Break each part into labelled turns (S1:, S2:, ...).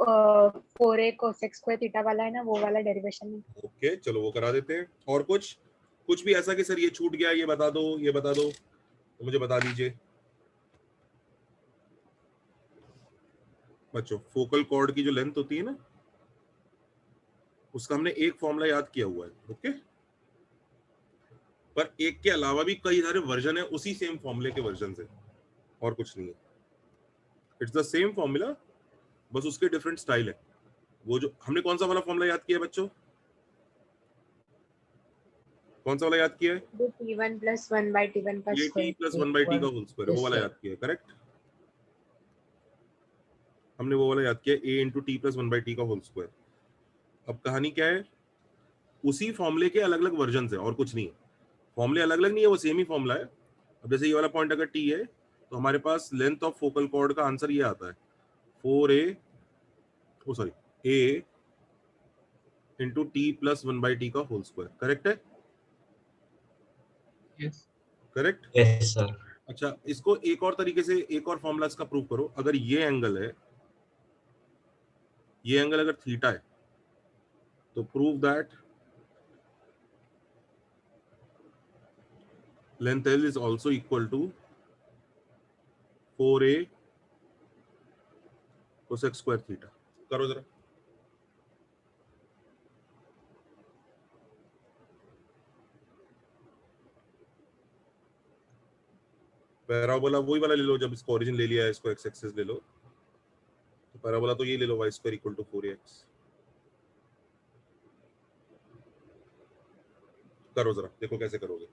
S1: 4a cosec square theta वाला है ना, वो वाला डेरिवेशन।
S2: ओके चलो वो करा देते हैं। और कुछ भी ऐसा कि सर ये छूट गया, ये बता दो, ये बता दो, तो मुझे बता दीजिए बच्चों। फोकल कॉर्ड की जो लेंथ होती है ना, उसका हमने एक फॉर्मूला याद किया हुआ है, ओके। पर एक के अलावा भी कई सारे वर्जन है उसी सेम फॉर्मूले के वर्जन से, और कुछ नहीं है। इट्स द सेम फॉर्मूला, बस उसके डिफरेंट स्टाइल है। वो जो हमने कौन सा वाला फॉर्मूला याद किया बच्चों, कौन सा वाला याद किया है?
S1: t1 + 1/t1 का
S2: ये t + 1/t का होल स्क्वायर, वो वाला याद किया है, करेक्ट। हमने वो वाला याद किया, a × t + 1/t का होल स्क्वायर। अब कहानी क्या है, उसी फॉर्मूले के अलग अलग वर्जन है और कुछ नहीं है। फॉर्मूले अलग अलग नहीं है, वो सेम ही फॉर्मूला है। अब जैसे ये वाला पॉइंट अगर t है, तो हमारे पास लेंथ ऑफ फोकल कॉर्ड का आंसर ये आता है 4a a × t + 1/t का होल स्क्वायर, करेक्ट है?
S3: Yes
S2: correct.
S3: Yes sir.
S2: अच्छा, इसको एक और तरीके से, एक और फॉर्मूला इसका प्रूव करो। अगर ये एंगल है, ये एंगल अगर थीटा है, तो prove that length L is also equal to 4a cosec square theta। करो जरा। पैराबोला वही वाला ले लो, जब इसको ओरिजिन ले लिया है, इसको x एक्सिस ले लो, तो पैराबोला तो ये ले लो, y² = 4ax। करो जरा, देखो कैसे करोगे।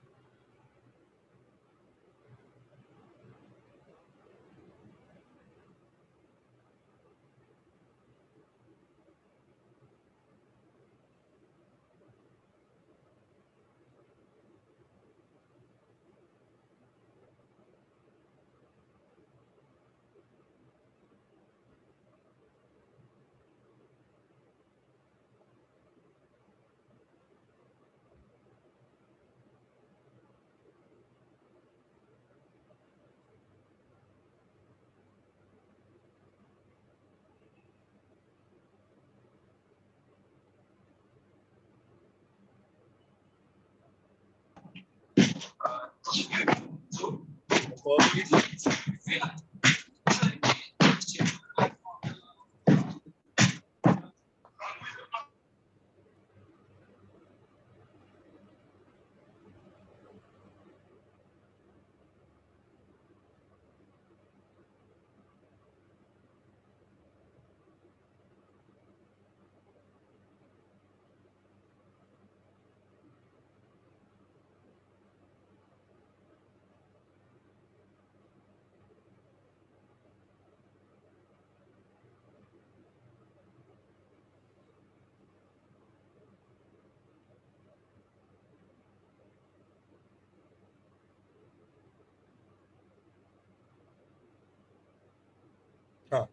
S2: हाँ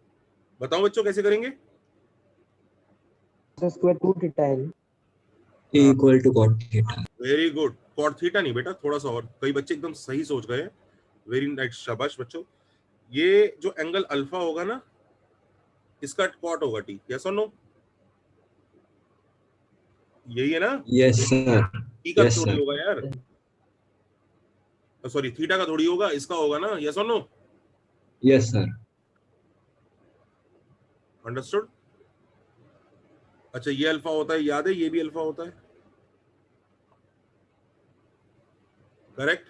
S2: बताओ बच्चों कैसे करेंगे।
S4: स्क्वायर 2 थीटा है।
S3: A = cot theta.
S2: Very good. Cot theta नहीं बेटा, थोड़ा सा और, कई बच्चे एकदम सही सोच गए। वेरी नाइस, शाबाश बच्चों। ये जो एंगल अल्फा होगा ना, इसका कॉट होगा t, यस और नो? यही है ना?
S3: Yes sir.
S2: t का
S3: यस
S2: थोड़ी
S3: सर।
S2: होगा यार, सॉरी थीटा का थोड़ी होगा, इसका होगा ना, यस और नो?
S3: Yes sir.
S2: अंडरस्टूड। अच्छा, ये अल्फा होता है, याद है, ये भी अल्फा होता है, करेक्ट।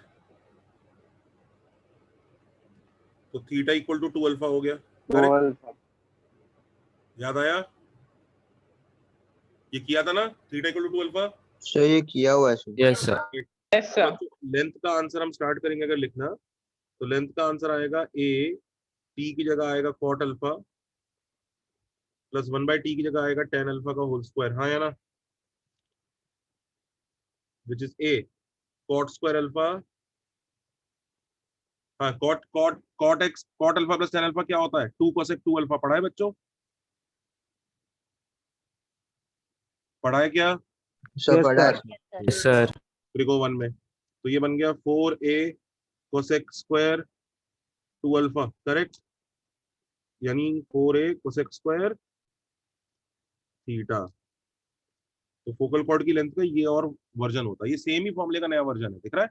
S2: तो थीटा = 2 अल्फा हो गया, करेक्ट। याद आया? ये किया था ना, थीटा = 2 अल्फा।
S4: सर ये किया हुआ है sir.
S3: Yes sir.
S5: Yes sir.
S2: Length का आंसर हम स्टार्ट करेंगे अगर लिखना, तो लेंथ का आंसर आएगा a, t की जगह आएगा cot अल्फा प्लस 1/t की जगह आएगा tan अल्फा का होल स्क्वायर, हाँ या ना? Which is a cot square alpha, हाँ cot alpha plus tan alpha क्या होता है? 2 cosec 2 अल्फा। पढ़ा है बच्चों? पढ़ा है क्या?
S4: सर पढ़ा है
S3: यस सर।
S2: ट्रिको 1 में। तो ये बन गया 4a cosec square 2 alpha, correct. यानी 4a cosec स्क्वायर थीटा, तो फोकल कॉर्ड की लेंथ का ये और वर्जन होता है, ये सेम ही फॉर्मूले का नया वर्जन है, दिख रहा है,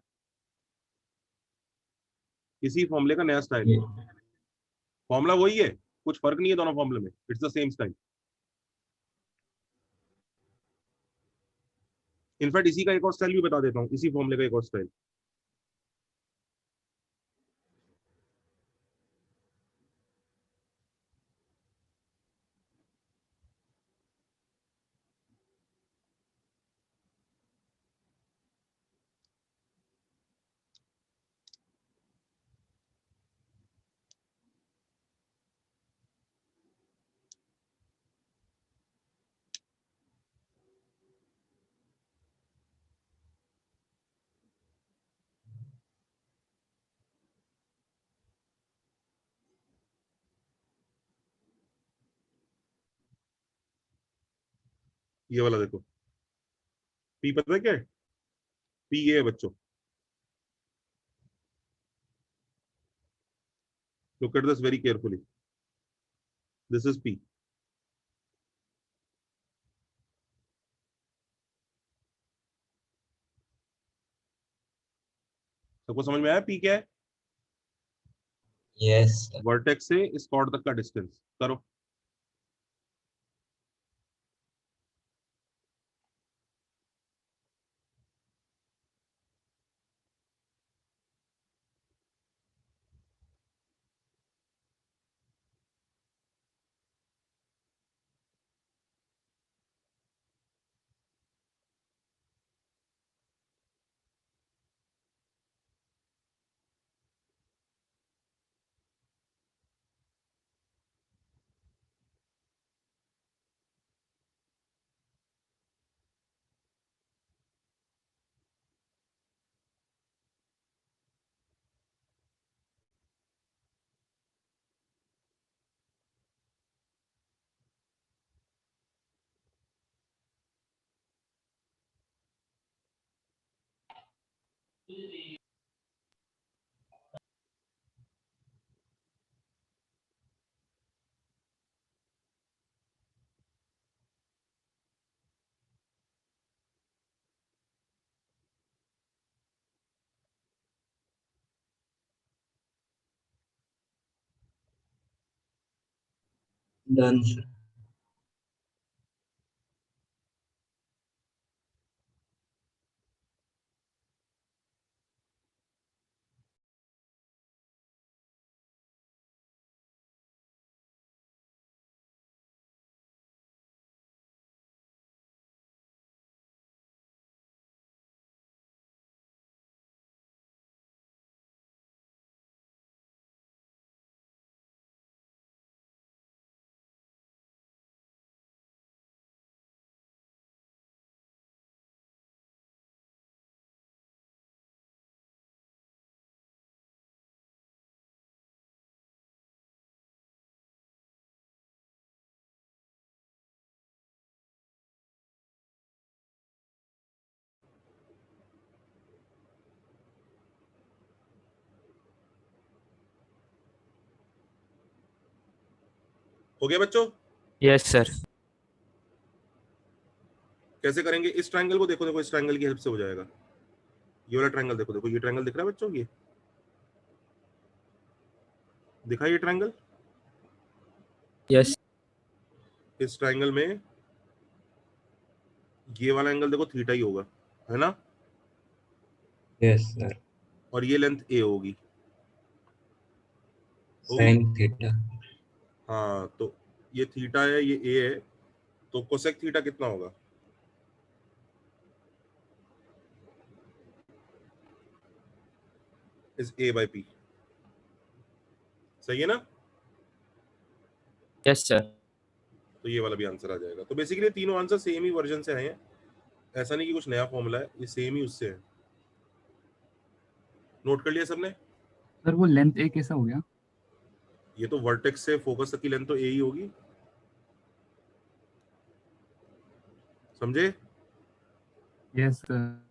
S2: इसी फॉर्मूले का नया स्टाइल है, फॉर्मूला वही है, कुछ फर्क नहीं है दोनों फॉर्मूले में, it's the same style. In fact इसी का एक और स्टाइल भी बता देता हूँ, इसी फॉर्मूले का एक और स्टाइल। ये वाला देखो, पी पता है क्या है, पी ये है बच्चों, look at this very carefully, this is p, सबको समझ में आया पी क्या है?
S3: Yes, sir.
S2: वर्टेक्स से इस कॉर्ड तक का डिस्टेंस, करो।
S3: Done, sir.
S2: हो गया बच्चों?
S3: Yes, sir.
S2: कैसे करेंगे? इस ट्रायंगल को देखो, देखो इस ट्रायंगल की हेल्प से हो जाएगा। ये वाला ट्रायंगल देखो, देखो ये ट्रायंगल दिख रहा है बच्चों, ये दिखा ये ट्रायंगल?
S3: Yes.
S2: इस ट्रायंगल में ये वाला एंगल देखो थीटा ही होगा, है ना?
S3: Yes, sir.
S2: और ये लेंथ ए होगी, होगी?
S3: Sin theta.
S2: हाँ, तो ये थीटा है, ये ए है, तो कोसेक थीटा कितना होगा? इज ए बाई पी, सही है ना?
S3: Yes, sir.
S2: तो ये वाला भी आंसर आ जाएगा। तो बेसिकली तीनों आंसर सेम ही वर्जन से आए हैं, ऐसा नहीं कि कुछ नया फॉर्मूला है, ये सेम ही उससे है। नोट कर लिया सबने?
S5: सर वो लेंथ ए कैसा हो गया?
S2: ये तो वर्टेक्स से फोकस तक की लेंथ तो ए ही होगी, समझे?
S5: Yes sir.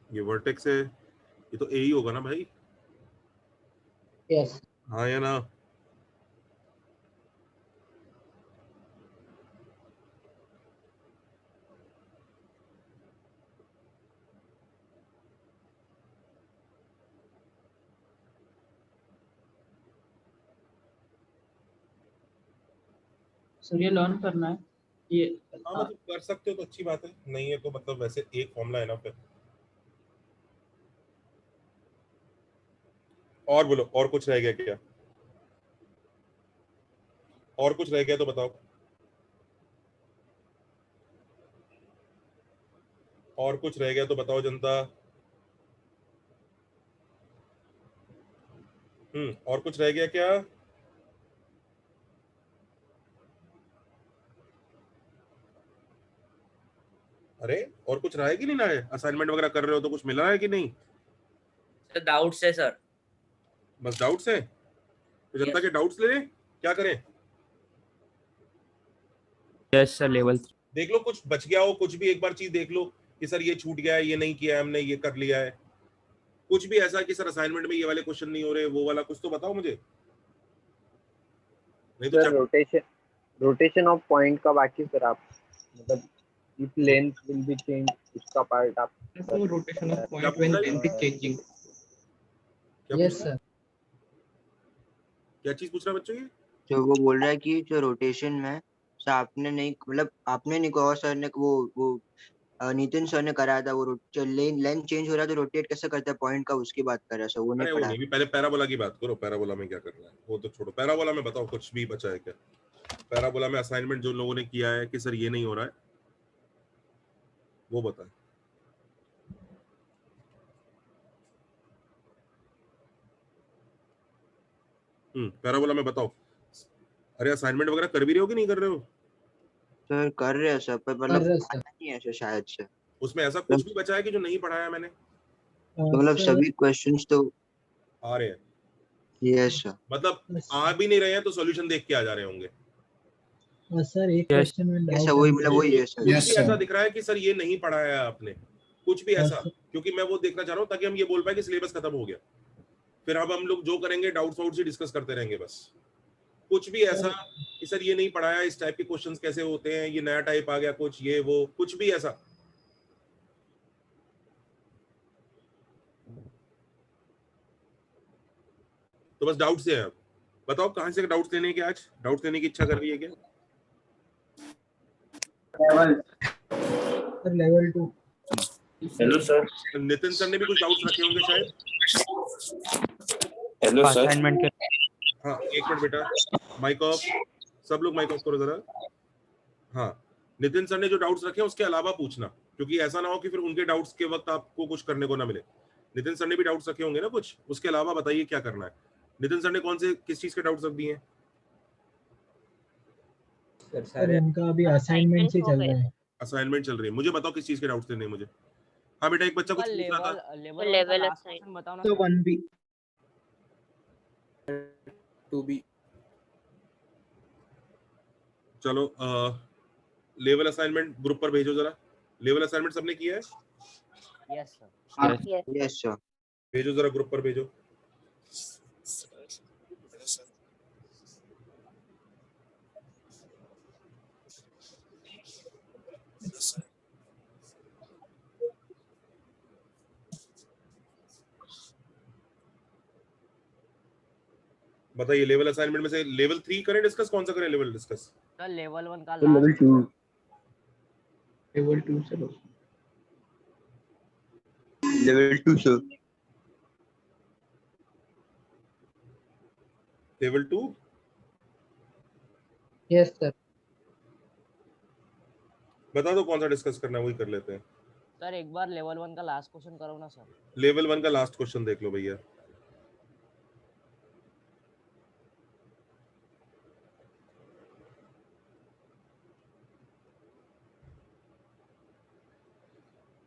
S2: ये वर्टेक्स है, ये तो ए ही होगा ना भाई?
S4: यस।
S2: हाँ या ना?
S6: सर ये लर्न करना है ये।
S2: हाँ मतलब कर सकते हो तो अच्छी बात है, नहीं है तो मतलब वैसे एक फॉर्मूला है ना फिर। और बोलो, और कुछ रह गया क्या? और कुछ रह गया तो बताओ। और कुछ रह गया तो बताओ जनता। और कुछ रह गया क्या? अरे और कुछ रहा है कि नहीं रहा है? असाइनमेंट वगैरह कर रहे हो तो कुछ मिला है कि नहीं?
S7: सर डाउट्स है सर।
S2: बस डाउट्स है तो जनता
S7: Yes.
S2: के डाउट्स ले लें, क्या करें?
S3: यस सर लेवल
S2: देख लो कुछ बच गया हो, कुछ भी एक बार चीज देख लो कि सर ये छूट गया है, ये नहीं किया है हमने, ये कर लिया है। कुछ भी ऐसा कि सर असाइनमेंट में ये वाले क्वेश्चन नहीं हो रहे, वो वाला कुछ तो बताओ मुझे, नहीं तो
S4: सर रोटेशन ऑफ पॉइंट का बाकी सर आप मतलब if length will be change उसका पार्ट आप
S6: So rotation of
S2: क्या
S6: point when
S2: पूछ रहा है?
S6: length is changing.
S2: क्या
S4: यस
S2: पूछ रहा है?
S4: सर
S2: क्या चीज पूछ रहा है बच्चों ये?
S4: जो वो बोल रहा है कि जो रोटेशन में सर आपने नहीं मतलब आपने नहीं और सर ने वो नितिन सर ने कराया था, वो लेंथ चेंज हो रहा है तो रोटेट कैसे करता है पॉइंट का, उसकी बात कर रहा है सर, वो
S2: अरे
S4: नहीं
S2: वो
S4: पढ़ा।
S2: नहीं, भी पहले पैराबोला की बात करो। पैराबोला में क्या करना है वो तो छोड़ो, पैराबोला में बताओ कुछ भी बचा है क्या? पैराबोला में असाइनमेंट जो लोगों ने किया है कि सर ये नहीं हो रहा है, वो बताएं। पैराबोला में बताओ। अरे असाइनमेंट वगैरह कर भी रहे हो कि नहीं कर रहे हो?
S4: सर कर रहे हैं सर, पर मतलब आता नहीं है सर शायद से।
S2: उसमें ऐसा कुछ भी बचा है कि जो नहीं पढ़ाया मैंने?
S4: तो मतलब सभी क्वेश्चंस तो
S2: आ रहे हैं,
S4: यस सर।
S2: मतलब आ भी नहीं रहे हैं तो सॉल्यूशन देख के आ जा रहे होंगे।
S8: सर एक
S3: Yes.
S8: क्वेश्चन में
S4: ऐसा
S8: डाउट
S4: वही मतलब वही है सर।
S2: कुछ भी ऐसा दिख रहा है कि सर ये नहीं पढ़ाया है आपने, कुछ भी ऐसा,
S8: सर।
S2: क्योंकि मैं वो देखना चाह रहा हूँ ताकि हम ये बोल पाए कि सिलेबस खत्म हो गया। फिर अब हम लोग जो करेंगे डाउट्स वाउट्स ही डिस्कस करते रहेंगे बस। कुछ भी ऐसा कि सर ये नहीं पढ़ाया, इस टाइप के क्वेश्चंस कैसे होते हैं, ये नया टाइप आ गया कुछ, ये वो, कुछ भी ऐसा। तो बस डाउट्स हैं। अब बताओ कहां से डाउट्स लेने के? आज डाउट्स लेने की इच्छा कर रही है क्या?
S8: Sir level 2।
S7: Hello sir.
S2: Nitin sir ने भी कुछ डाउट्स रखे होंगे शायद।
S7: Hello sir.
S3: असाइनमेंट के
S2: हाँ एक मिनट बेटा, माइक ऑफ, सब लोग माइक ऑफ करो जरा। हाँ नितिन सर ने जो डाउट्स रखे हैं उसके अलावा पूछना, क्योंकि ऐसा ना हो कि फिर उनके डाउट्स के वक्त आपको कुछ करने को ना मिले। नितिन सर ने भी डाउट्स रखे होंगे ना कुछ, उसके अलावा बताइए क्या करना है। नितिन सर ने कौन से किस चीज के डाउट्स रख दिए हैं?
S8: सर इनका अभी असाइनमेंट से चल रहा है।
S2: असाइनमेंट चल रही है, मुझे बताओ किस चीज के डाउट्स लेने हैं मुझे। हाँ बेटा एक बच्चा कुछ पूछ रहा था।
S9: लेवल असाइन बताओ ना।
S6: So 1B
S7: 2B।
S2: चलो लेवल असाइनमेंट ग्रुप पर भेजो जरा। लेवल असाइनमेंट सबने किया है?
S9: Yes sir.
S4: Yes sir.
S2: भेजो जरा ग्रुप पर भेजो। बताइए लेवल असाइनमेंट में से लेवल 3 करें डिस्कस, कौन सा करें लेवल डिस्कस?
S9: सर लेवल 1 का
S4: लेवल 2
S6: लेवल 2 चलो।
S4: Level 2 sir.
S2: Level 2
S8: yes sir.
S2: बता दो कौन सा डिस्कस करना है, वही कर लेते हैं।
S9: सर एक बार लेवल 1 का लास्ट क्वेश्चन करो ना सर।
S2: लेवल 1 का लास्ट क्वेश्चन देख लो भैया।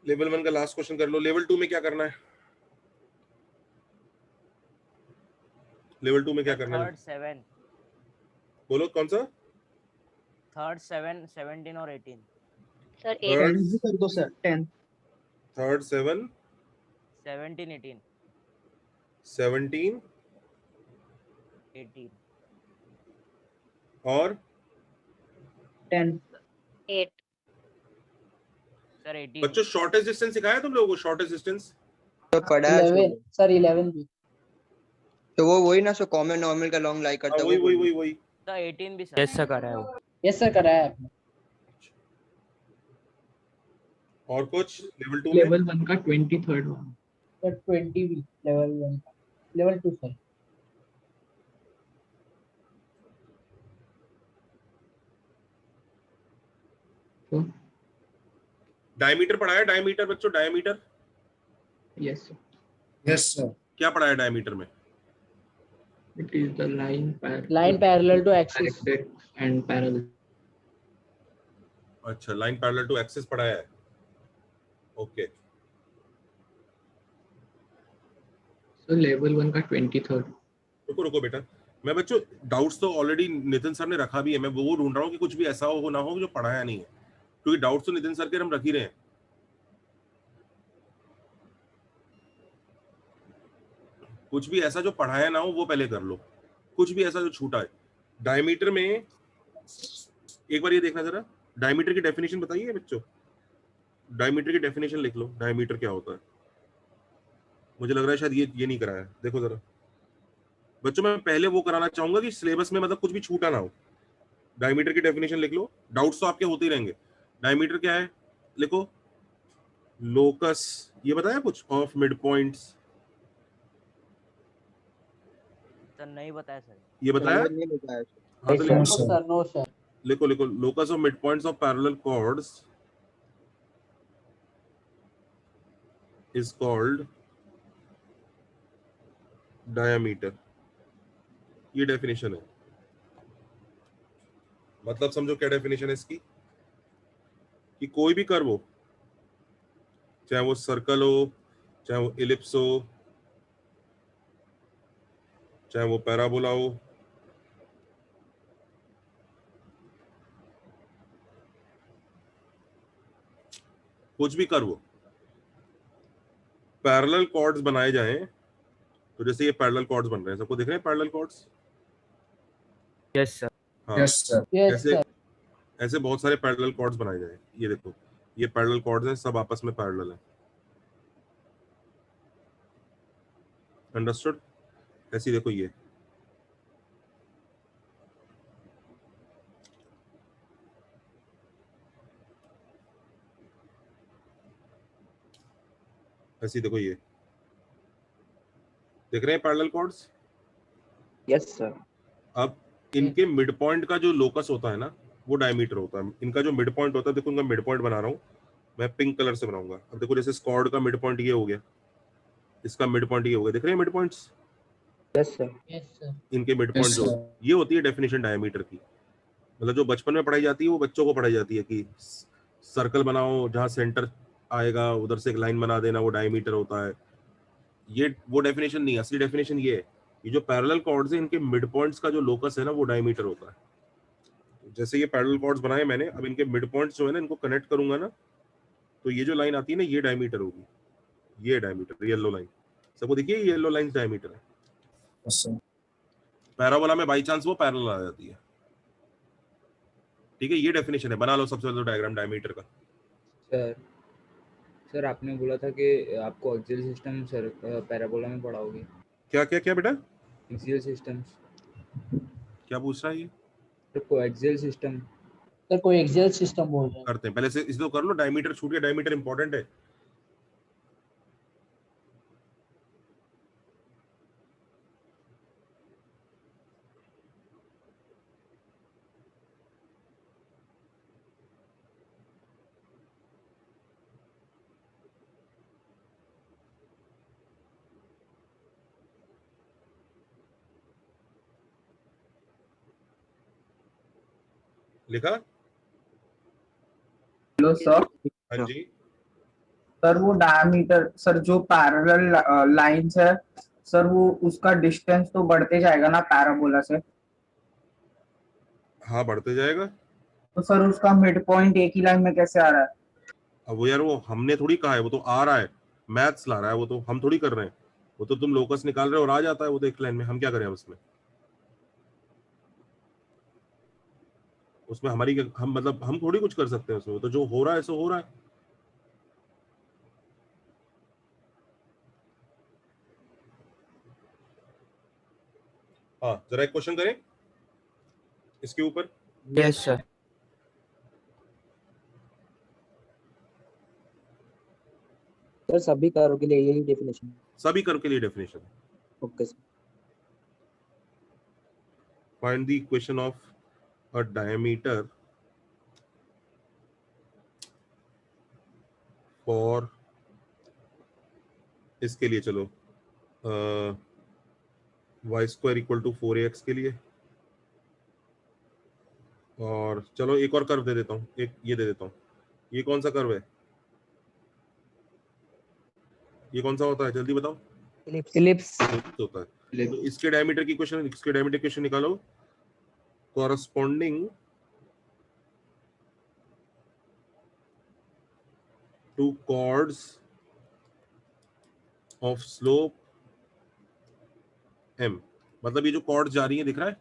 S2: लेवल 1 का लास्ट क्वेश्चन कर लो। लेवल 2 में क्या करना है? लेवल 2 में क्या करना है?
S9: थर्ड 7
S2: बोलो कौन सा?
S9: थर्ड 7 17 और 18
S1: सर
S2: थर्ड
S6: भी कर दो सर 10।
S2: थर्ड 7
S9: 17 18
S2: 17
S9: 18
S2: और
S6: 10
S1: 8
S9: सर 18
S2: बच्चों शॉर्टेस्ट डिस्टेंस सिखाया तुम लोगों को? शॉर्टेस्ट डिस्टेंस
S4: तो पढ़ा है सर।
S8: सर 11 भी।
S4: तो वो वही ना सर, कॉमन नॉर्मल का लॉन्ग लाइक करता है
S2: वही
S4: वो
S2: वही वही वही
S9: सर 18 भी सर।
S3: यस सर कर रहा है वो।
S8: यस सर कराया आपने।
S2: और कुछ लेवल 2 में?
S6: लेवल 1 का 23rd वन।
S8: सर 20 भी लेवल 1 का, लेवल 2 सर।
S6: तो
S2: डायमीटर पढ़ाया, डायमीटर बच्चों, diameter
S6: yes sir,
S3: Yes, sir.
S2: क्या पढ़ाया डायमीटर में?
S6: It is the line
S8: parallel to axis.
S6: And parallel.
S2: अच्छा, लाइन पैरेलल टू एक्सिस पढ़ाया है, ओके।
S6: सो लेवल 1 का 23rd।
S2: रुको रुको बेटा, मैं बच्चों डाउट्स तो ऑलरेडी नितिन सर ने रखा भी है, मैं वो ढूंढ रहा हूँ कि कुछ भी ऐसा हो ना हो जो पढ़ाया नहीं है, क्योंकि डाउट्स तो नितिन सर के हम रख ही रहे हैं। कुछ भी ऐसा जो पढ़ाया ना हो वो पहले कर लो, कुछ भी ऐसा जो छूटा है। डायमीटर में एक बार ये देखना जरा, डायमीटर की डेफिनेशन बताइए बच्चों, डायमीटर की डेफिनेशन लिख लो, डायमीटर क्या होता है। मुझे लग रहा है शायद ये नहीं कराया, देखो जरा बच्चों, मैं पहले वो कराना चाहूंगा कि सिलेबस में मतलब कुछ भी छूटा ना हो। डायमीटर की डेफिनेशन लिख लो, डाउट्स तो आपके होते ही रहेंगे। डायमीटर क्या है लिखो, लोकस, ये बताया कुछ ऑफ मिड पॉइंट्स,
S9: सर नहीं बताया सर।
S2: ये बताया?
S4: नहीं बताया सर।
S2: हाँ तो
S3: No,
S2: लिखो,
S3: sir.
S8: No sir.
S2: लिखो लिखो, locus of mid points of parallel chords is called diameter, ये डेफिनेशन है। मतलब समझो क्या डेफिनेशन है इसकी, कि कोई भी कर्व हो, चाहे वो सर्कल हो, चाहे वो इलिप्स हो, चाहे वो पैराबोला हो, कुछ भी कर्व हो, पैरेलल कॉर्ड्स बनाए जाएं, तो जैसे ये पैरेलल कॉर्ड्स बन रहे हैं, सबको दिख रहे हैं पैरेलल कॉर्ड्स?
S3: Yes, sir.
S2: हाँ,
S3: Yes, sir.
S8: यस
S2: ऐसे
S8: सर।
S2: ऐसे बहुत सारे पैरेलल कॉर्ड्स बनाए जाएं। ये देखो, ये पैरेलल कॉर्ड्स हैं, सब आपस में पैरेलल हैं, अंडरस्टूड? ऐसी देखो ये, ऐसी देखो ये, देख रहे हैं पैरेलल कॉर्ड्स?
S4: Yes sir.
S2: अब इनके मिड पॉइंट का जो लोकस होता है ना, वो डायमीटर होता है। इनका जो मिड पॉइंट होता है, देखो इनका मिड पॉइंट बना रहा हूँ मैं, पिंक कलर से बनाऊंगा। अब देखो जैसे स्कॉर्ड का मिड पॉइंट ये हो गया, इसका मिड पॉइंट ये हो गया, देख रहे हैं mid points?
S4: Yes sir.
S8: Yes sir.
S2: इनके मिड पॉइंट
S3: Yes,
S2: जो,
S3: sir.
S2: ये होती है डेफिनेशन डायमीटर की। मतलब जो बचपन में पढ़ाई जाती है वो बच्चों को पढ़ाई जाती है कि सर्कल बनाओ, जहाँ सेंटर आएगा उधर से एक लाइन बना देना, वो डायमीटर होता है। ये वो डेफिनेशन नहीं है, असली डेफिनेशन ये है, ये जो पैरेलल कॉर्ड्स हैं इनके मिड पॉइंट्स का जो लोकस है ना, वो डायमीटर होता है। जैसे ये पैरेलल कॉर्ड्स बनाए मैंने, अब इनके मिड पॉइंट्स जो है ना, इनको कनेक्ट करूंगा ना, तो ये जो लाइन आती है ना, ये डायमीटर होगी, ये डायमीटर, येलो लाइन, सबको देखिए ये येलो लाइन डायमीटर है।
S3: Yes, sir.
S2: पैराबोला में बाई चांस वो पैरेलल आ जाती है, ठीक है? ये डेफिनेशन है, बना लो सबसे पहले डायग्राम डायमीटर का।
S3: सर आपने बोला था कि आपको एक्सियल सिस्टम सर पैराबोला में पढ़ाओगे।
S2: क्या क्या क्या बेटा,
S3: एक्सियल सिस्टम्स,
S2: क्या पूछ रहा है ये?
S3: Sir coaxial system.
S8: सर कोई एक्सियल सिस्टम बोल रहे हैं।
S2: करते हैं पहले से, इसे तो कर लो, डायमीटर छूट गया, डायमीटर इंपॉर्टेंट है। लिखा?
S10: Hello sir.
S2: हाँ जी,
S10: सर वो डायमीटर सर जो पैरेलल लाइंस है सर, वो उसका डिस्टेंस तो बढ़ते जाएगा ना पैराबोला से,
S2: हाँ बढ़ते जाएगा।
S10: तो सर उसका मिड पॉइंट एक ही लाइन में कैसे आ रहा है?
S2: अब वो यार, वो हमने थोड़ी कहा है, वो तो आ रहा है, मैथ्स ला रहा है, वो तो हम थोड़ी कर रहे हैं। वो तो तुम लोकस निकाल रहे हो और आ जाता है वो तो एक लाइन में, हम क्या करें उसमें? उसमें हमारी हम मतलब हम थोड़ी कुछ कर सकते हैं उसमें, वो तो जो हो रहा है सो हो रहा है। हाँ, जरा एक क्वेश्चन करें इसके ऊपर।
S3: Yes, sir. सर सभी कर्व के लिए यही डेफिनेशन।
S2: सभी कर्व के लिए definition.
S3: Okay sir.
S2: Find the equation of a diameter for, इसके लिए चलो Y square equal to 4ax के लिए, और चलो एक और कर्व दे देता हूँ, एक ये दे देता हूँ। ये कौन सा कर्व है? ये कौन सा होता है जल्दी बताओ?
S3: इलिप्स।
S2: होता है। तो इसके डायमीटर की क्वेश्चन, इसके डायमीटर क्वेश्चन निकालो। Corresponding to chords of slope m, मतलब ये जो कॉर्ड जा रही है दिख रहा है,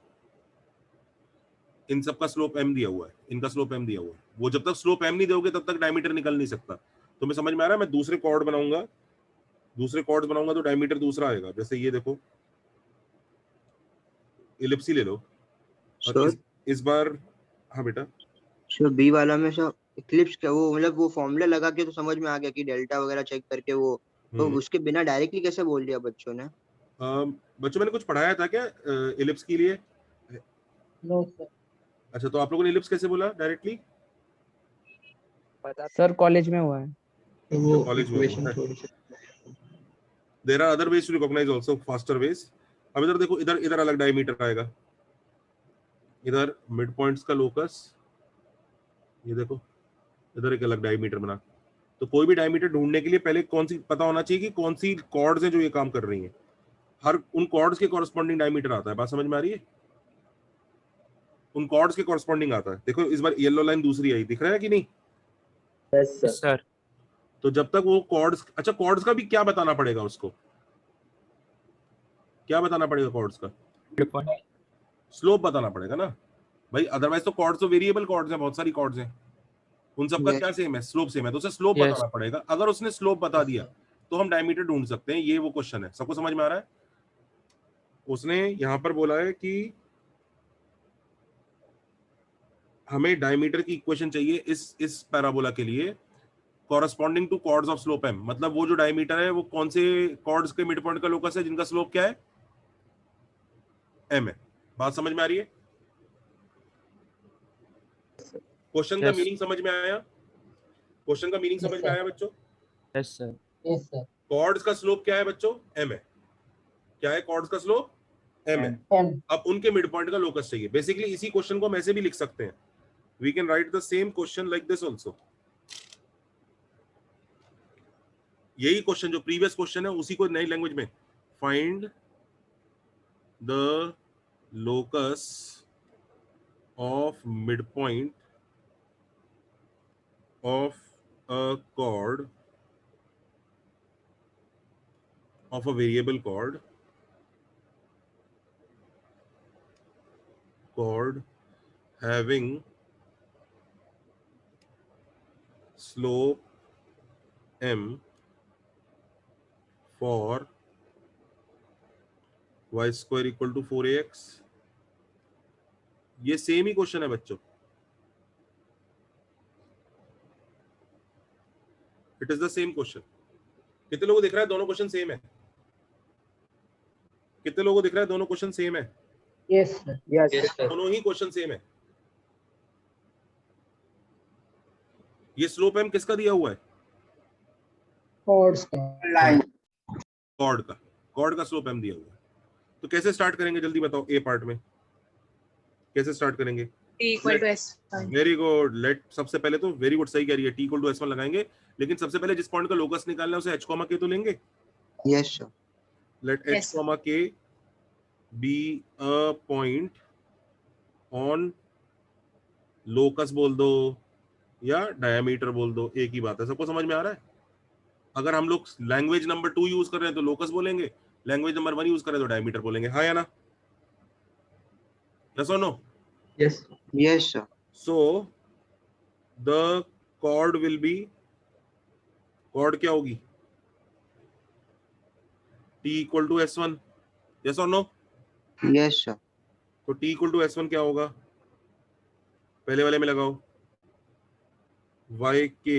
S2: इन सब का स्लोप m दिया हुआ है, इनका स्लोप m दिया हुआ है। वो जब तक स्लोप m नहीं दोगे तब तक डायमीटर निकल नहीं सकता। तो मैं समझ में आ रहा है, मैं दूसरे कॉर्ड बनाऊंगा, दूसरे कॉर्ड बनाऊंगा तो डायमीटर दूसरा आएगा। जैसे ये देखो, इलिप्स ही ले लो। और इस बार, हाँ बेटा,
S4: सर बी वाला में सर इक्लिप्स क्या, वो मतलब वो फॉर्मूला लगा के तो समझ में आ गया कि डेल्टा वगैरह चेक करके वो, तो उसके बिना डायरेक्टली कैसे बोल दिया बच्चों ने?
S2: बच्चों मैंने कुछ पढ़ाया था क्या इलिप्स के लिए?
S8: No sir.
S2: अच्छा, तो आप लोगों ने इलिप्स कैसे बोला डायरेक्टली?
S3: सर कॉलेज में हुआ है।
S6: तो वो
S2: कॉलेज में
S6: इक्वेशन
S2: हुआ है।
S6: थोड़ी सी।
S2: There are other ways to recognise also, faster ways. अब इधर देखो, इधर इधर अलग डायमीटर आएगा, इधर मिड पॉइंट्स का लोकस, ये देखो इधर एक अलग डायमीटर बना। तो कोई भी डायमीटर ढूंढने के लिए पहले कौन सी पता होना चाहिए कि कौन सी कॉर्ड्स हैं जो ये काम कर रही हैं। हर उन कॉर्ड्स के कॉरस्पॉन्डिंग डायमीटर आता है। बात समझ में आ रही है? उन कॉर्ड्स के कॉरस्पॉन्डिंग आता है। देखो इस बार येलो लाइन दूसरी आई, दिख रहा है कि नहीं?
S3: Yes sir.
S2: तो जब तक वो कॉर्ड्स, अच्छा कॉर्ड्स का भी क्या बताना पड़ेगा उसको? क्या बताना पड़ेगा कॉर्ड्स का? स्लोप बताना पड़ेगा ना भाई, अदरवाइज तो कॉर्ड्स तो वेरिएबल कॉर्ड्स हैं, बहुत सारी कॉर्ड्स हैं, उन सबका क्या सेम है? स्लोप सेम है। तो उसे स्लोप बताना पड़ेगा। अगर उसने स्लोप बता दिया तो हम डायमीटर ढूंढ सकते हैं। ये वो क्वेश्चन है, सबको समझ में आ रहा है? उसने यहां पर बोला है कि हमें डायमीटर की इक्वेशन चाहिए इस पैराबोला के लिए, corresponding to chords of slope m, मतलब वो जो डायमीटर है वो कौन से कॉर्ड्स के मिड पॉइंट का लोकस है जिनका स्लोप क्या है? m है। बात समझ में आ रही है? क्वेश्चन का मीनिंग समझ में आया? क्वेश्चन का मीनिंग समझ में आया बच्चों?
S3: Yes sir.
S8: Yes sir.
S2: Chords का स्लोप क्या है बच्चों? m है। क्या है कॉर्ड्स का स्लोप? m है।
S8: एम।
S2: अब उनके मिड पॉइंट का लोकस चाहिए। बेसिकली इसी क्वेश्चन को हम ऐसे भी लिख सकते हैं, we can write the same question like this also. यही क्वेश्चन जो प्रीवियस क्वेश्चन है उसी को नई लैंग्वेज में, find the locus of mid point of a chord of a variable chord having slope m for y square equal to 4ax। ये same ही question है बच्चों, it is the same question. कितने लोगों को दिख रहा है दोनों क्वेश्चन सेम है? कितने लोगों को दिख रहा है दोनों क्वेश्चन सेम है?
S8: Yes sir.
S3: यस
S2: दोनों ही क्वेश्चन सेम है। ये स्लोप m किसका दिया हुआ है?
S8: कॉर्ड्स का।
S10: लाइन।
S2: कॉर्ड का स्लोप m दिया हुआ है। तो कैसे स्टार्ट करेंगे जल्दी बताओ, ए पार्ट में कैसे स्टार्ट करेंगे? Very good. लेट, सबसे पहले तो वेरी गुड, सही कह रही है, t इक्वल टू s1 लगाएंगे, लेकिन सबसे पहले जिस पॉइंट का लोकस निकालना है उसे h कॉमा k तो लेंगे।
S4: Yes sir.
S2: Let h comma k be a point on locus बोल दो या डायमीटर बोल दो, एक ही बात है। सबको समझ में आ रहा है? अगर हम लोग लैंग्वेज नंबर 2 यूज कर रहे हैं तो लोकस बोलेंगे, लैंग्वेज नंबर 1 यूज कर रहे हैं तो डायमीटर बोलेंगे। हाँ या ना? यस और no?
S6: Yes
S4: yes sir.
S2: So the chord will be, chord क्या होगी? t equal to s1, yes or no?
S4: Yes sir.
S2: तो t equal to s1 क्या होगा? पहले वाले में लगाओ, y k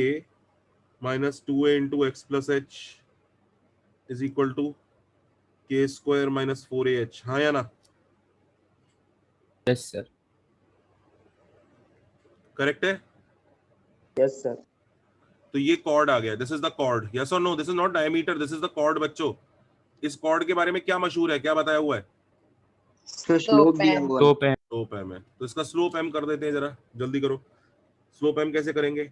S2: minus 2a into x plus h is equal to k square minus 4ah, हाँ या ना?
S3: Yes sir.
S2: करेक्ट है?
S3: Yes sir.
S2: तो ये कॉर्ड आ गया, this is the chord, yes और no? This is not diameter, this is the chord बच्चों। इस कॉर्ड के बारे में क्या मशहूर है, क्या बताया हुआ है?
S4: तो स्लोप दिया हुआ है।
S2: स्लोप m है, तो इसका स्लोप m कर देते हैं, जरा जल्दी करो। स्लोप m कैसे करेंगे?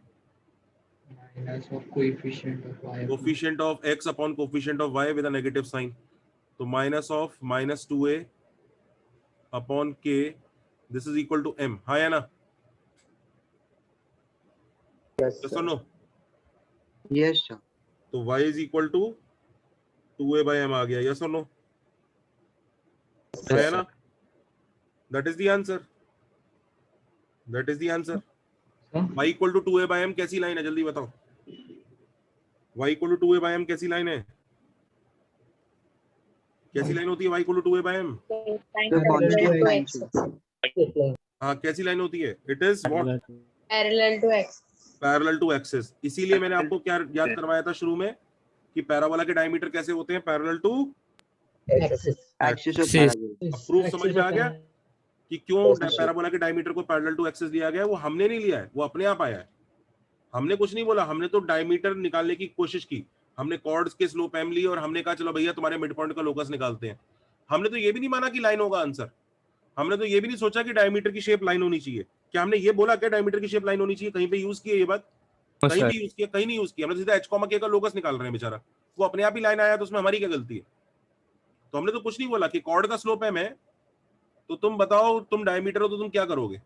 S6: Minus of coefficient of y
S2: coefficient of x upon coefficient of y with a negative sign, तो minus of minus 2a upon k, this is equal to m, हाँ या ना? यस और नो?
S4: Yes sir.
S2: तो y is equal to 2a by m आ गया, yes और no? है ना? That is the answer, that is the answer. y equal to 2a by m कैसी लाइन है, जल्दी बताओ। y equal to 2a by m कैसी लाइन है? कैसी लाइन होती है y equal to 2a by m?
S4: तो कांस्टेंट लाइन से।
S2: हाँ, कैसी लाइन होती है? It is what?
S8: Parallel to X.
S2: Parallel to axis. इसीलिए मैंने आपको क्या याद करवाया था शुरू में कि पैराबोला के डायमीटर कैसे होते हैं? Parallel to
S4: axis of parabola.
S2: Proof समझ में आ गया कि क्यों पैराबोला के डायमीटर को पैरेलल टू एक्सिस दिया गया है? वो हमने नहीं लिया है, वो अपने आप आया है। हमने कुछ नहीं बोला, हमने तो डायमीटर निकालने की कोशिश की। हमने कॉर्ड्स के स्लोप m ली और हमने कहा चलो भैया तुम्हारे मिड पॉइंट का लोकस निकालते हैं। हमने तो ये भी नहीं माना कि लाइन होगा आंसर। हमने तो ये भी नहीं सोचा कि डायमीटर की शेप लाइन होनी चाहिए। क्या हमने ये बोला क्या डायमीटर की शेप लाइन होनी चाहिए? कहीं पे यूज किया ये बात? कहीं भी यूज किया? कहीं नहीं यूज किया। हमने सीधा h, k का लोकस निकाल रहे हैं बेचारा, वो अपने आप ही लाइन आया, तो उसमें हमारी क्या गलती है? तो हमने तो कुछ नहीं बोला कि कॉर्ड का स्लोप m है, तो तुम बताओ, तुम डायमीटर हो तो तुम क्या करोगे?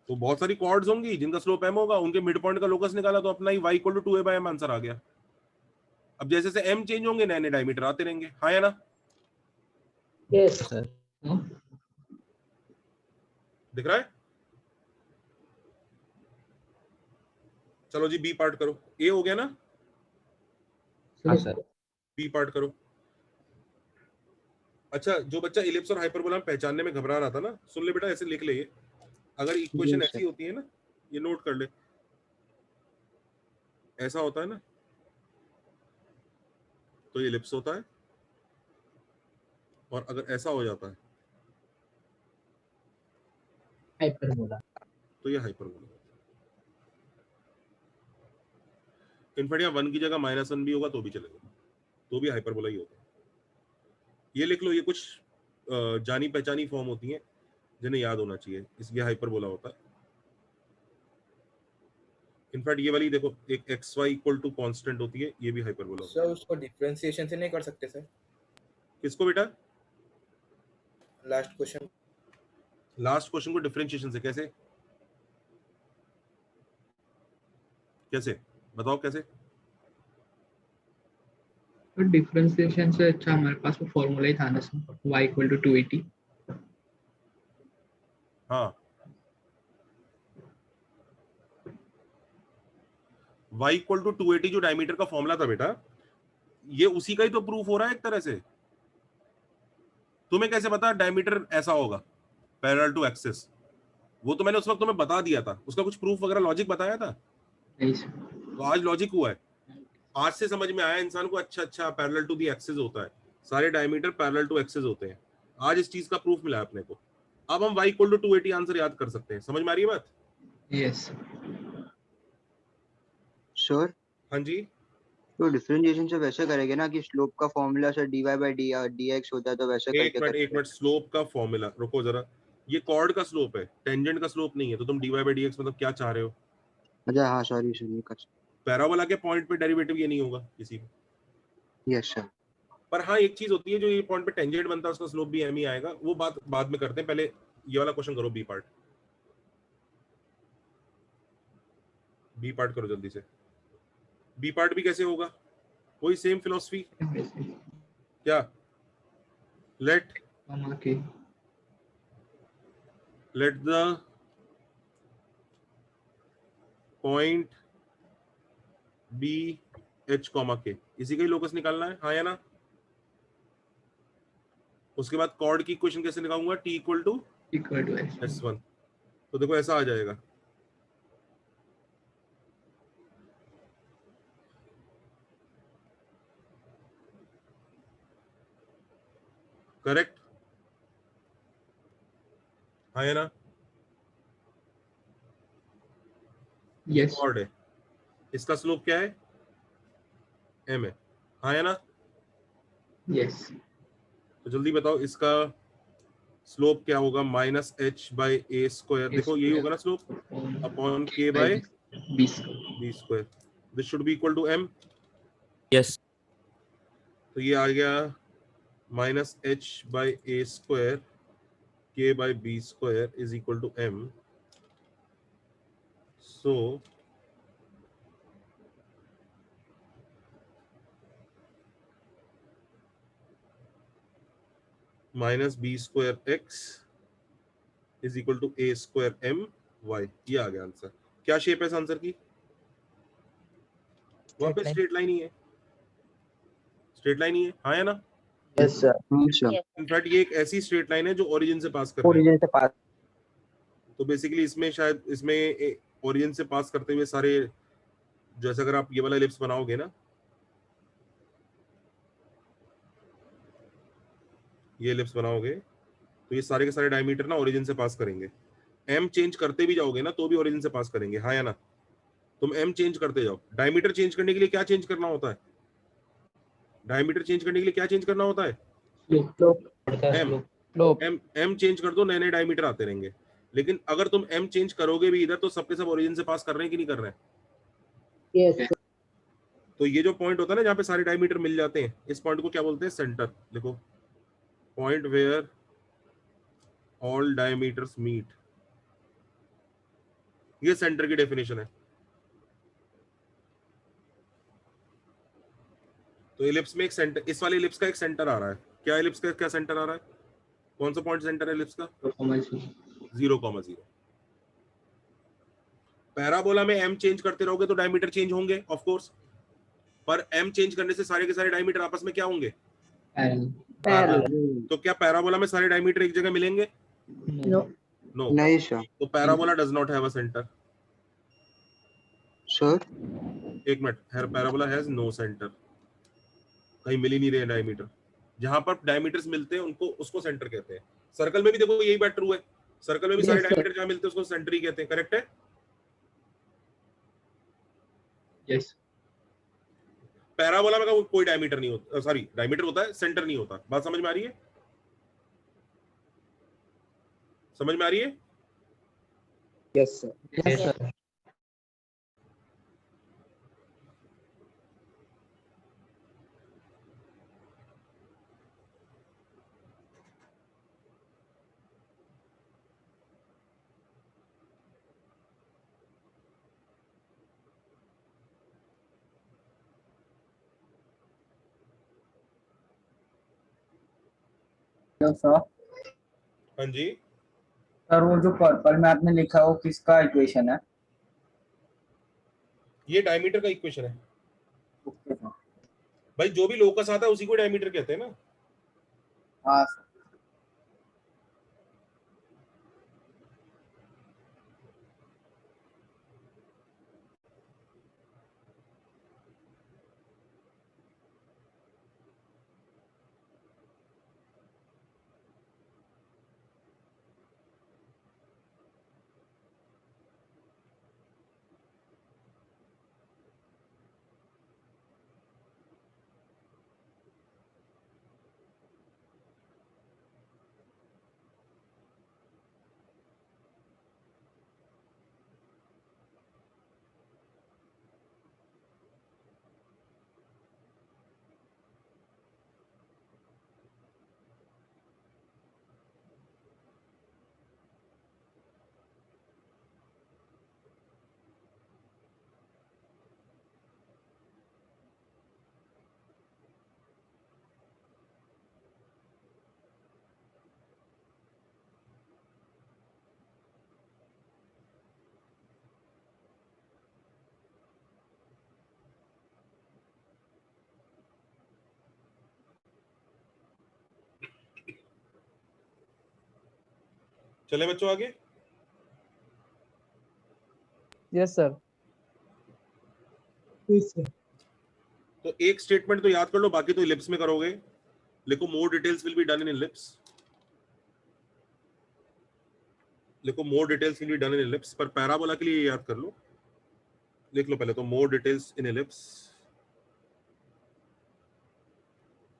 S2: तो बहुत सारी कॉर्ड्स होंगी जिनका स्लोप m होगा, उनके मिड पॉइंट का लोकस निकाला तो अपना ही y equal to 2a by m answer आ गया। अब जैसे जैसे m चेंज होंगे नए नए डायमीटर आते रहेंगे, हाँ या ना?
S8: Yes
S3: sir.
S2: दिख रहा है? चलो जी बी पार्ट करो। ए हो गया ना?
S3: हाँ सर।
S2: बी पार्ट करो। अच्छा, जो बच्चा इलिप्स और हाइपरबोला पहचानने में घबरा रहा था ना, सुन ले बेटा, ऐसे लिख ले। ये अगर इक्वेशन ऐसी होती है ना, ये नोट कर ले, ऐसा होता है ना, तो ये इलिप्स होता है, और अगर ऐसा हो जाता है
S8: हाइपरबोला।
S2: तो ये हाइपरबोला। इनफैक्ट यहाँ 1 की जगह -1 भी होगा तो भी चलेगा, तो भी हाइपरबोला ही होगा। ये लिख लो, ये कुछ जानी पहचानी फॉर्म होती हैं जिन्हें याद होना चाहिए। इसलिए हाइपरबोला होता है। इनफैक्ट ये वाली देखो, एक xy इक्वल टू कांस्टेंट होती है, ये भी हाइपरबोला होता है।
S7: सर उसको डिफरेंशिएशन से नहीं कर सकते सर?
S2: किसको बेटा?
S7: Last question.
S2: लास्ट क्वेश्चन को डिफरेंशिएशन से कैसे? कैसे बताओ कैसे?
S6: तो डिफरेंशिएशन से अच्छा हमारे पास वो फॉर्मूला ही था ना सर, y इक्वल टू 280।
S2: हाँ, y इक्वल टू 280 जो डायमीटर का फॉर्मूला था बेटा, ये उसी का ही तो प्रूफ हो रहा है एक तरह से। तुम्हें कैसे पता डायमीटर ऐसा होगा पैरेलल टू एक्सिस? वो तो मैंने उस वक्त तुम्हें बता दिया था, उसका कुछ प्रूफ वगैरह लॉजिक बताया था?
S6: नहीं सर।
S2: तो आज लॉजिक हुआ है, आज से समझ में आया इंसान को, अच्छा पैरेलल टू द एक्सिस होता है, सारे डायमीटर पैरेलल टू एक्सिस होते हैं। आज इस चीज का प्रूफ मिला अपने को। अब हम y इक्वल टू 280 आंसर याद कर सकते हैं। समझ में आ रही है बात?
S6: यस
S4: सर
S2: हाँ जी।
S4: तो डिफरेंशिएशन से वैसे करेंगे ना कि स्लोप का formula sir dy by dx होता है, तो वैसे
S2: एक
S4: करके
S2: मिनट, स्लोप का फॉर्मूला, रुको जरा, ये कॉर्ड का स्लोप है, टेंजेंट का स्लोप नहीं है। तो तुम dy by dx मतलब क्या चाह रहे हो?
S4: अच्छा हाँ सॉरी सर, ये कर।
S2: पैराबोला के पॉइंट पे डेरिवेटिव ये नहीं होगा किसी भी।
S4: Yes sir.
S2: पर हाँ एक चीज होती है, जो ये पॉइंट पे टेंजेंट बनता है उसका स्लोप भी m ही आएगा। वो बात बाद में करते हैं, पहले ये वाला क्वेश्चन करो, बी पार्ट। बी पार्ट करो जल्दी से। बी पार्ट भी कैसे होगा? वही सेम फिलॉसफी। क्या? Let the point be h, k, इसी का ही लोकस निकालना है, हाँ या ना? उसके बाद कॉर्ड की इक्वेशन कैसे निकालूंगा? t equal to s1। तो देखो ऐसा आ जाएगा, करेक्ट, हाँ है ना?
S6: यस
S2: कॉर्ड है, इसका स्लोप क्या है? m है, हाँ है ना?
S6: यस
S2: तो जल्दी बताओ इसका स्लोप क्या होगा? Minus h by a square, देखो यही होगा ना slope, upon k by
S6: b
S2: b square, this should be equal to m।
S9: Yes
S2: तो ये आ गया minus h by a square k by b square is equal to m। So minus b square x is equal to a square m y. ये आ गया answer. क्या shape है इस आंसर की? वहां पे स्ट्रेट लाइन ही है, स्ट्रेट लाइन ही है, हाँ है ना?
S8: यस सर
S4: अच्छा
S1: Yes.
S2: इनफैक्ट ये एक ऐसी स्ट्रेट लाइन है जो ओरिजिन से पास कर रही है।
S8: ओरिजिन से पास
S2: तो बेसिकली इसमें शायद इसमें ओरिजिन से पास करते हुए सारे, जैसे अगर आप ये वाला एलिप्स बनाओगे ना, ये एलिप्स बनाओगे तो ये सारे के सारे डायमीटर ना ओरिजिन से पास करेंगे। एम चेंज करते भी जाओगे ना तो भी ओरिजिन से पास करेंगे, हाँ या ना? तुम एम चेंज करते जाओ। डायमीटर चेंज करने के लिए क्या चेंज करना होता है? डायमीटर चेंज करने के लिए क्या चेंज करना होता है? M
S8: slope
S2: m m change कर दो, नए नए डायमीटर आते रहेंगे। लेकिन अगर तुम एम चेंज करोगे भी इधर तो सबके सब ओरिजिन से पास कर रहे हैं कि नहीं कर रहे हैं?
S8: यस
S2: तो ये जो पॉइंट होता है ना जहाँ पे सारे डायमीटर मिल जाते हैं, इस पॉइंट को क्या बोलते हैं? सेंटर। देखो, point where all diameters meet, ये सेंटर की डेफिनेशन है। तो एलिप्स में एक सेंटर, इस वाले एलिप्स का एक सेंटर आ रहा है। क्या एलिप्स का क्या सेंटर आ रहा है? कौन सा पॉइंट सेंटर है एलिप्स का? 0,0। पैराबोला में एम चेंज करते रहोगे तो डायमीटर चेंज होंगे ऑफ कोर्स, पर एम चेंज करने से सारे के सारे डायमीटर आपस में क्या होंगे?
S8: पैरेलल
S2: तो क्या पैराबोला में सारे डायमीटर एक जगह मिलेंगे?
S8: No
S2: no.
S4: नहीं सर।
S2: तो parabola does not have a centre.
S4: Sir
S2: एक minute, parabola has no centre. कहीं मिल ही नहीं रहे डायमीटर। जहां पर डायमीटर्स मिलते हैं उनको उसको सेंटर कहते हैं। सर्कल में भी देखो यही बात ट्रू है, सर्कल में भी सारे
S8: Yes, sir.
S2: डायमीटर जहां मिलते हैं उसको सेंटर ही कहते हैं। करेक्ट है?
S6: यस
S2: पैराबोला में कोई डायमीटर नहीं होता, सॉरी डायमीटर होता है, सेंटर नहीं होता। बात समझ में आ रही है? समझ में आ रही है?
S8: Yes sir
S1: Yes.
S10: सर
S2: हाँ जी,
S10: सर वो जो पर्पल में आपने लिखा है वो किसका इक्वेशन है?
S2: ये डायमीटर का इक्वेशन है
S10: ओके सर।
S2: भाई। जो भी लोकस आता है उसी को डायमीटर कहते हैं ना।
S10: हाँ सर।
S2: चले बच्चों आगे।
S8: यस सर
S2: तो एक स्टेटमेंट तो याद कर लो, बाकी तो इलिप्स में करोगे। लिखो more details will be done in ellipse, लिखो more details will be done in ellipse, पर पैराबोला के लिए याद कर लो, लिख लो पहले तो more details in ellipse,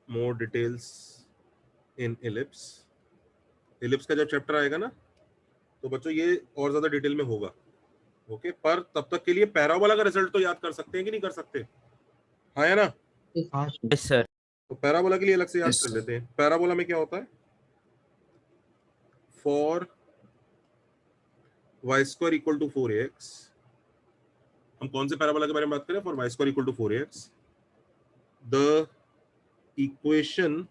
S2: more details in ellipse. Ellipse का जब चैप्टर आएगा ना तो बच्चों ये और ज्यादा डिटेल में होगा, ओके। पर तब तक के लिए पैराबोला का रिजल्ट तो याद कर सकते हैं कि नहीं कर सकते? हाँ या ना?
S4: हाँ
S9: यस सर।
S2: तो पैराबोला के लिए अलग से याद
S10: Yes,
S2: कर
S10: sir.
S2: लेते हैं। पैराबोला में क्या होता है? For y square equal to 4ax, हम कौन से पैराबोला के बारे में बात करें? For y square equal to 4ax the equation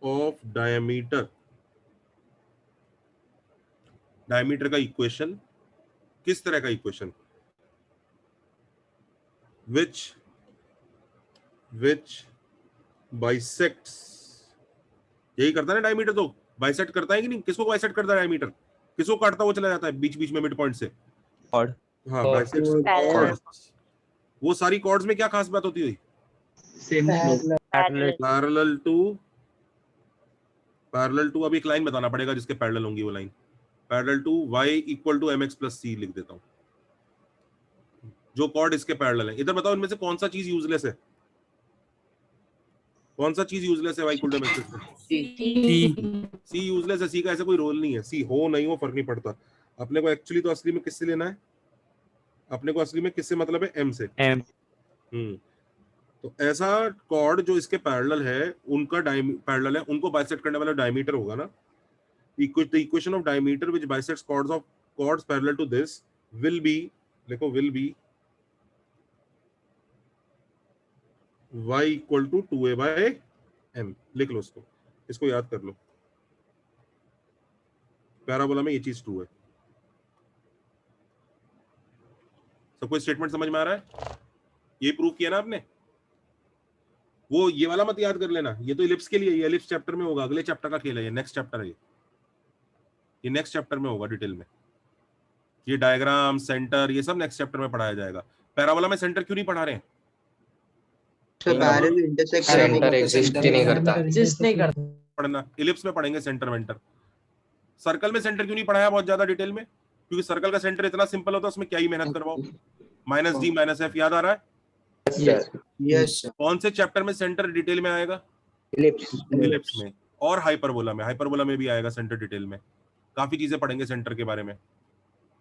S2: of diameter, diameter का इक्वेशन किस तरह का इक्वेशन? which bisects, यही करता है ना डायमीटर, तो बाइसेक्ट करता है कि नहीं? किसको बाइसेक्ट करता है डायमीटर? किसको काटता हुआ चला जाता है बीच बीच में मिड पॉइंट से?
S9: Chord.
S2: हाँ,
S3: Chord.
S2: Bisects
S1: Parallel.
S2: chords। वो सारी कॉर्ड्स में क्या खास बात होती है?
S6: Same slope.
S1: Parallel.
S2: Parallel to अब एक लाइन बताना पड़ेगा जिसके पैरेलल होंगी वो line. Parallel to y equal to mx plus c लिख देता हूँ, जो कॉर्ड इसके पैरेलल है। इधर बताओ इनमें से कौन सा चीज यूजलेस है? कौन सा चीज यूजलेस है y equal to mx plus c? Useless है, c का ऐसा कोई रोल नहीं है। c हो नहीं हो फर्क नहीं पड़ता। अपने को एक्चुअली तो असली में किससे लेना है? अपने को असली में किससे मतलब है? m से।
S9: M.
S2: तो ऐसा कॉर्ड जो इसके पैरेलल है, उनका पैरेलल है, उनको बाइसेक्ट करने वाला डायमीटर होगा ना। The equation of diameter which bisects chords parallel to this will be, देखो will be y equal to 2a by m। लिख लो इसको, इसको याद कर लो। पैराबोला में ये चीज ट्रू है। सबको स्टेटमेंट समझ में आ रहा है? ये प्रूव किया ना आपने। वो ये वाला मत याद कर लेना, ये तो इलिप्स के लिए, ये इलिप्स चैप्टर में होगा, अगले चैप्टर का खेल है, ये नेक्स्ट चैप्टर है, ये नेक्स्ट चैप्टर में होगा डिटेल में। ये डायग्राम, सेंटर, ये सब नेक्स्ट चैप्टर में पढ़ाया जाएगा। पैराबोला में सेंटर क्यों नहीं पढ़ा रहे हैं?
S4: पैरेलल इंटरसेक्ट
S3: सेंटर एग्जिस्ट ही नहीं करता।
S8: एग्जिस्ट नहीं करता।
S2: पढ़ना, इलिप्स में पढ़ेंगे सेंटर वेंटर। सर्कल में सेंटर क्यों नहीं पढ़ाया बहुत ज्यादा डिटेल में? क्योंकि सर्कल का सेंटर इतना सिंपल होता है, उसमें क्या ही मेहनत करवाओ। माइनस डी माइनस एफ याद आ रहा है?
S4: यस
S2: कौन से चैप्टर में सेंटर डिटेल में आएगा? इलिप्स में। और हाइपरबोला में, हाइपरबोला में भी आएगा सेंटर डिटेल में। काफी चीजें पढ़ेंगे सेंटर के बारे में,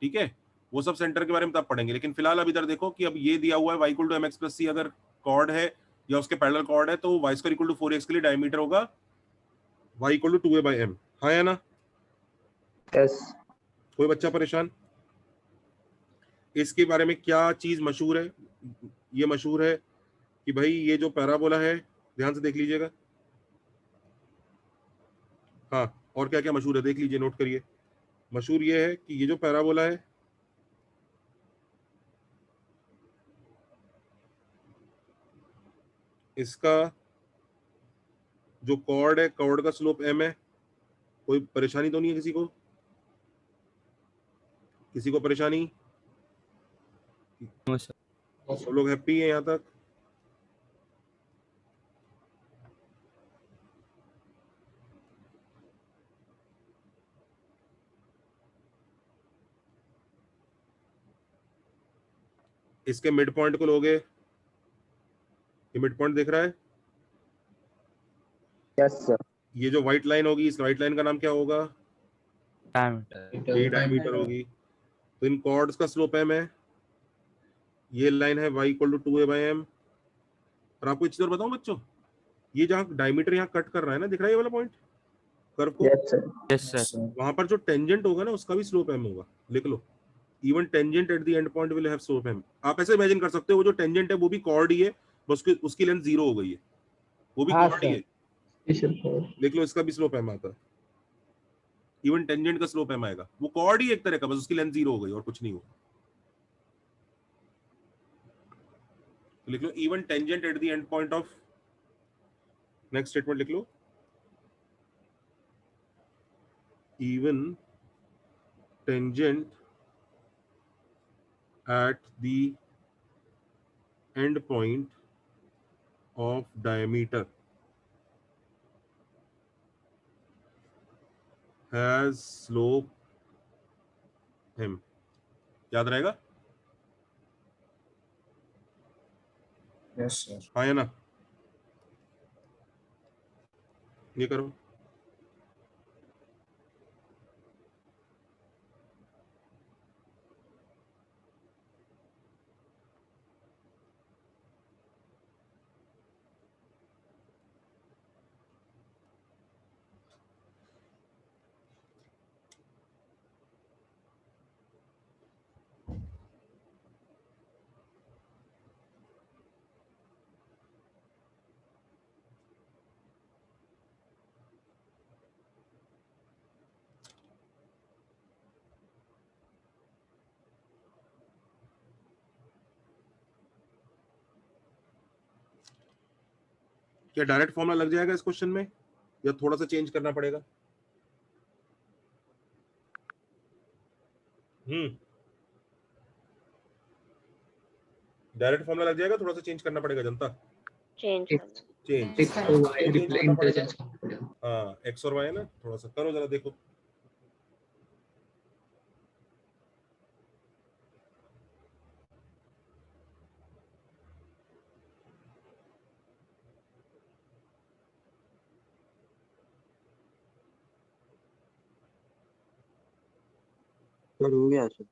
S2: ठीक है। वो सब सेंटर के बारे में तब पढ़ेंगे, लेकिन फिलहाल अब इधर देखो कि अब ये दिया हुआ है y equal to mx plus c, अगर कॉर्ड है या उसके पैरेलल कॉर्ड है तो y square equal to 4x के लिए डायमीटर होगा y equal to 2a by m। हाँ या ना?
S10: यस।
S2: कोई बच्चा परेशान? इसके बारे में क्या चीज मशहूर है? ये मशहूर है कि भाई ये जो पैराबोला है, ध्यान से देख लीजिएगा। हाँ, और क्या क्या मशहूर है देख लीजिए, नोट करिए। मशहूर ये है कि ये जो पैराबोला है, इसका जो कॉर्ड है, कॉर्ड का स्लोप m है। कोई परेशानी तो नहीं है किसी को? किसी को परेशानी?
S9: No, sir.
S2: सब लोग हैप्पी हैं यहाँ तक? इसके मिड पॉइंट को लोगे, ये मिड पॉइंट दिख रहा है?
S10: Yes sir.
S2: ये जो व्हाइट लाइन होगी, इस व्हाइट लाइन का नाम क्या होगा?
S9: Diameter.
S2: ये डायमीटर होगी। तो इन कॉर्ड्स का स्लोप m है। ये लाइन है y equal to 2a by m। और आपको एक चीज और बताऊं बच्चों, ये जहाँ डायमीटर यहाँ कट कर रहा है ना, दिख रहा है ये वाला पॉइंट कर्व को?
S10: Yes sir.
S9: Yes, sir.
S2: वहां पर जो टेंजेंट होगा ना, उसका भी स्लोप m होगा। लिख लो, even tangent at the end point will have slope m। आप ऐसे इमेजिन कर सकते हो, वो जो टेंजेंट है वो भी कॉर्ड ही है, बस उसकी लेंथ 0 हो गई है, वो भी
S8: हाँ,
S2: कॉर्ड ही है। लिख लो, इसका भी स्लोप m आता है। इवन टेंजेंट का स्लोप m आएगा, वो कॉर्ड ही एक तरह का, बस उसकी लेंथ 0 हो गई और कुछ नहीं हुआ। तो लिख लो, even tangent at the end point of, next statement लिख लो, even tangent at the end point of diameter has slope m, याद रहेगा?
S10: Yes sir.
S2: हाँ या ना? ये करो। क्या डायरेक्ट फॉर्मूला लग जाएगा इस क्वेश्चन में या थोड़ा सा चेंज करना पड़ेगा? डायरेक्ट फॉर्मूला लग जाएगा, थोड़ा सा चेंज करना पड़ेगा जनता?
S1: चेंज
S6: X
S2: चेंज
S6: X और Y
S2: change
S6: रिप्लाई
S2: करना पड़ेगा।
S6: इंटरचेंज करना पड़ेगा।
S2: हाँ, एक्स और वाई है ना, थोड़ा सा करो जरा, देखो।
S4: सर हो गया sir.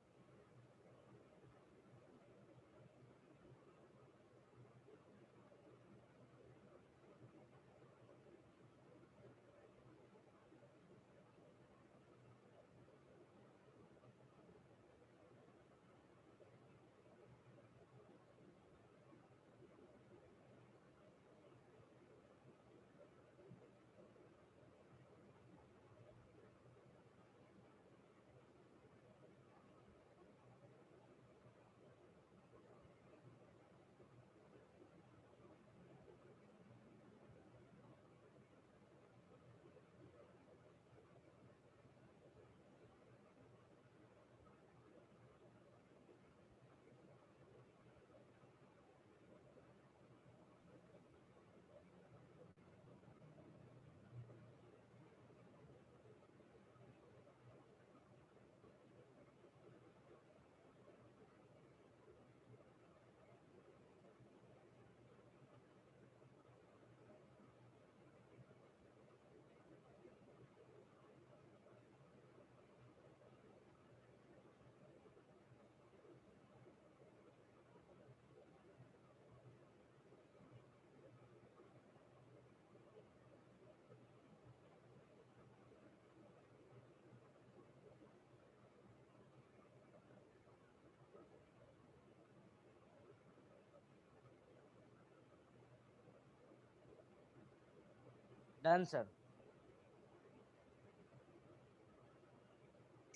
S9: Done sir.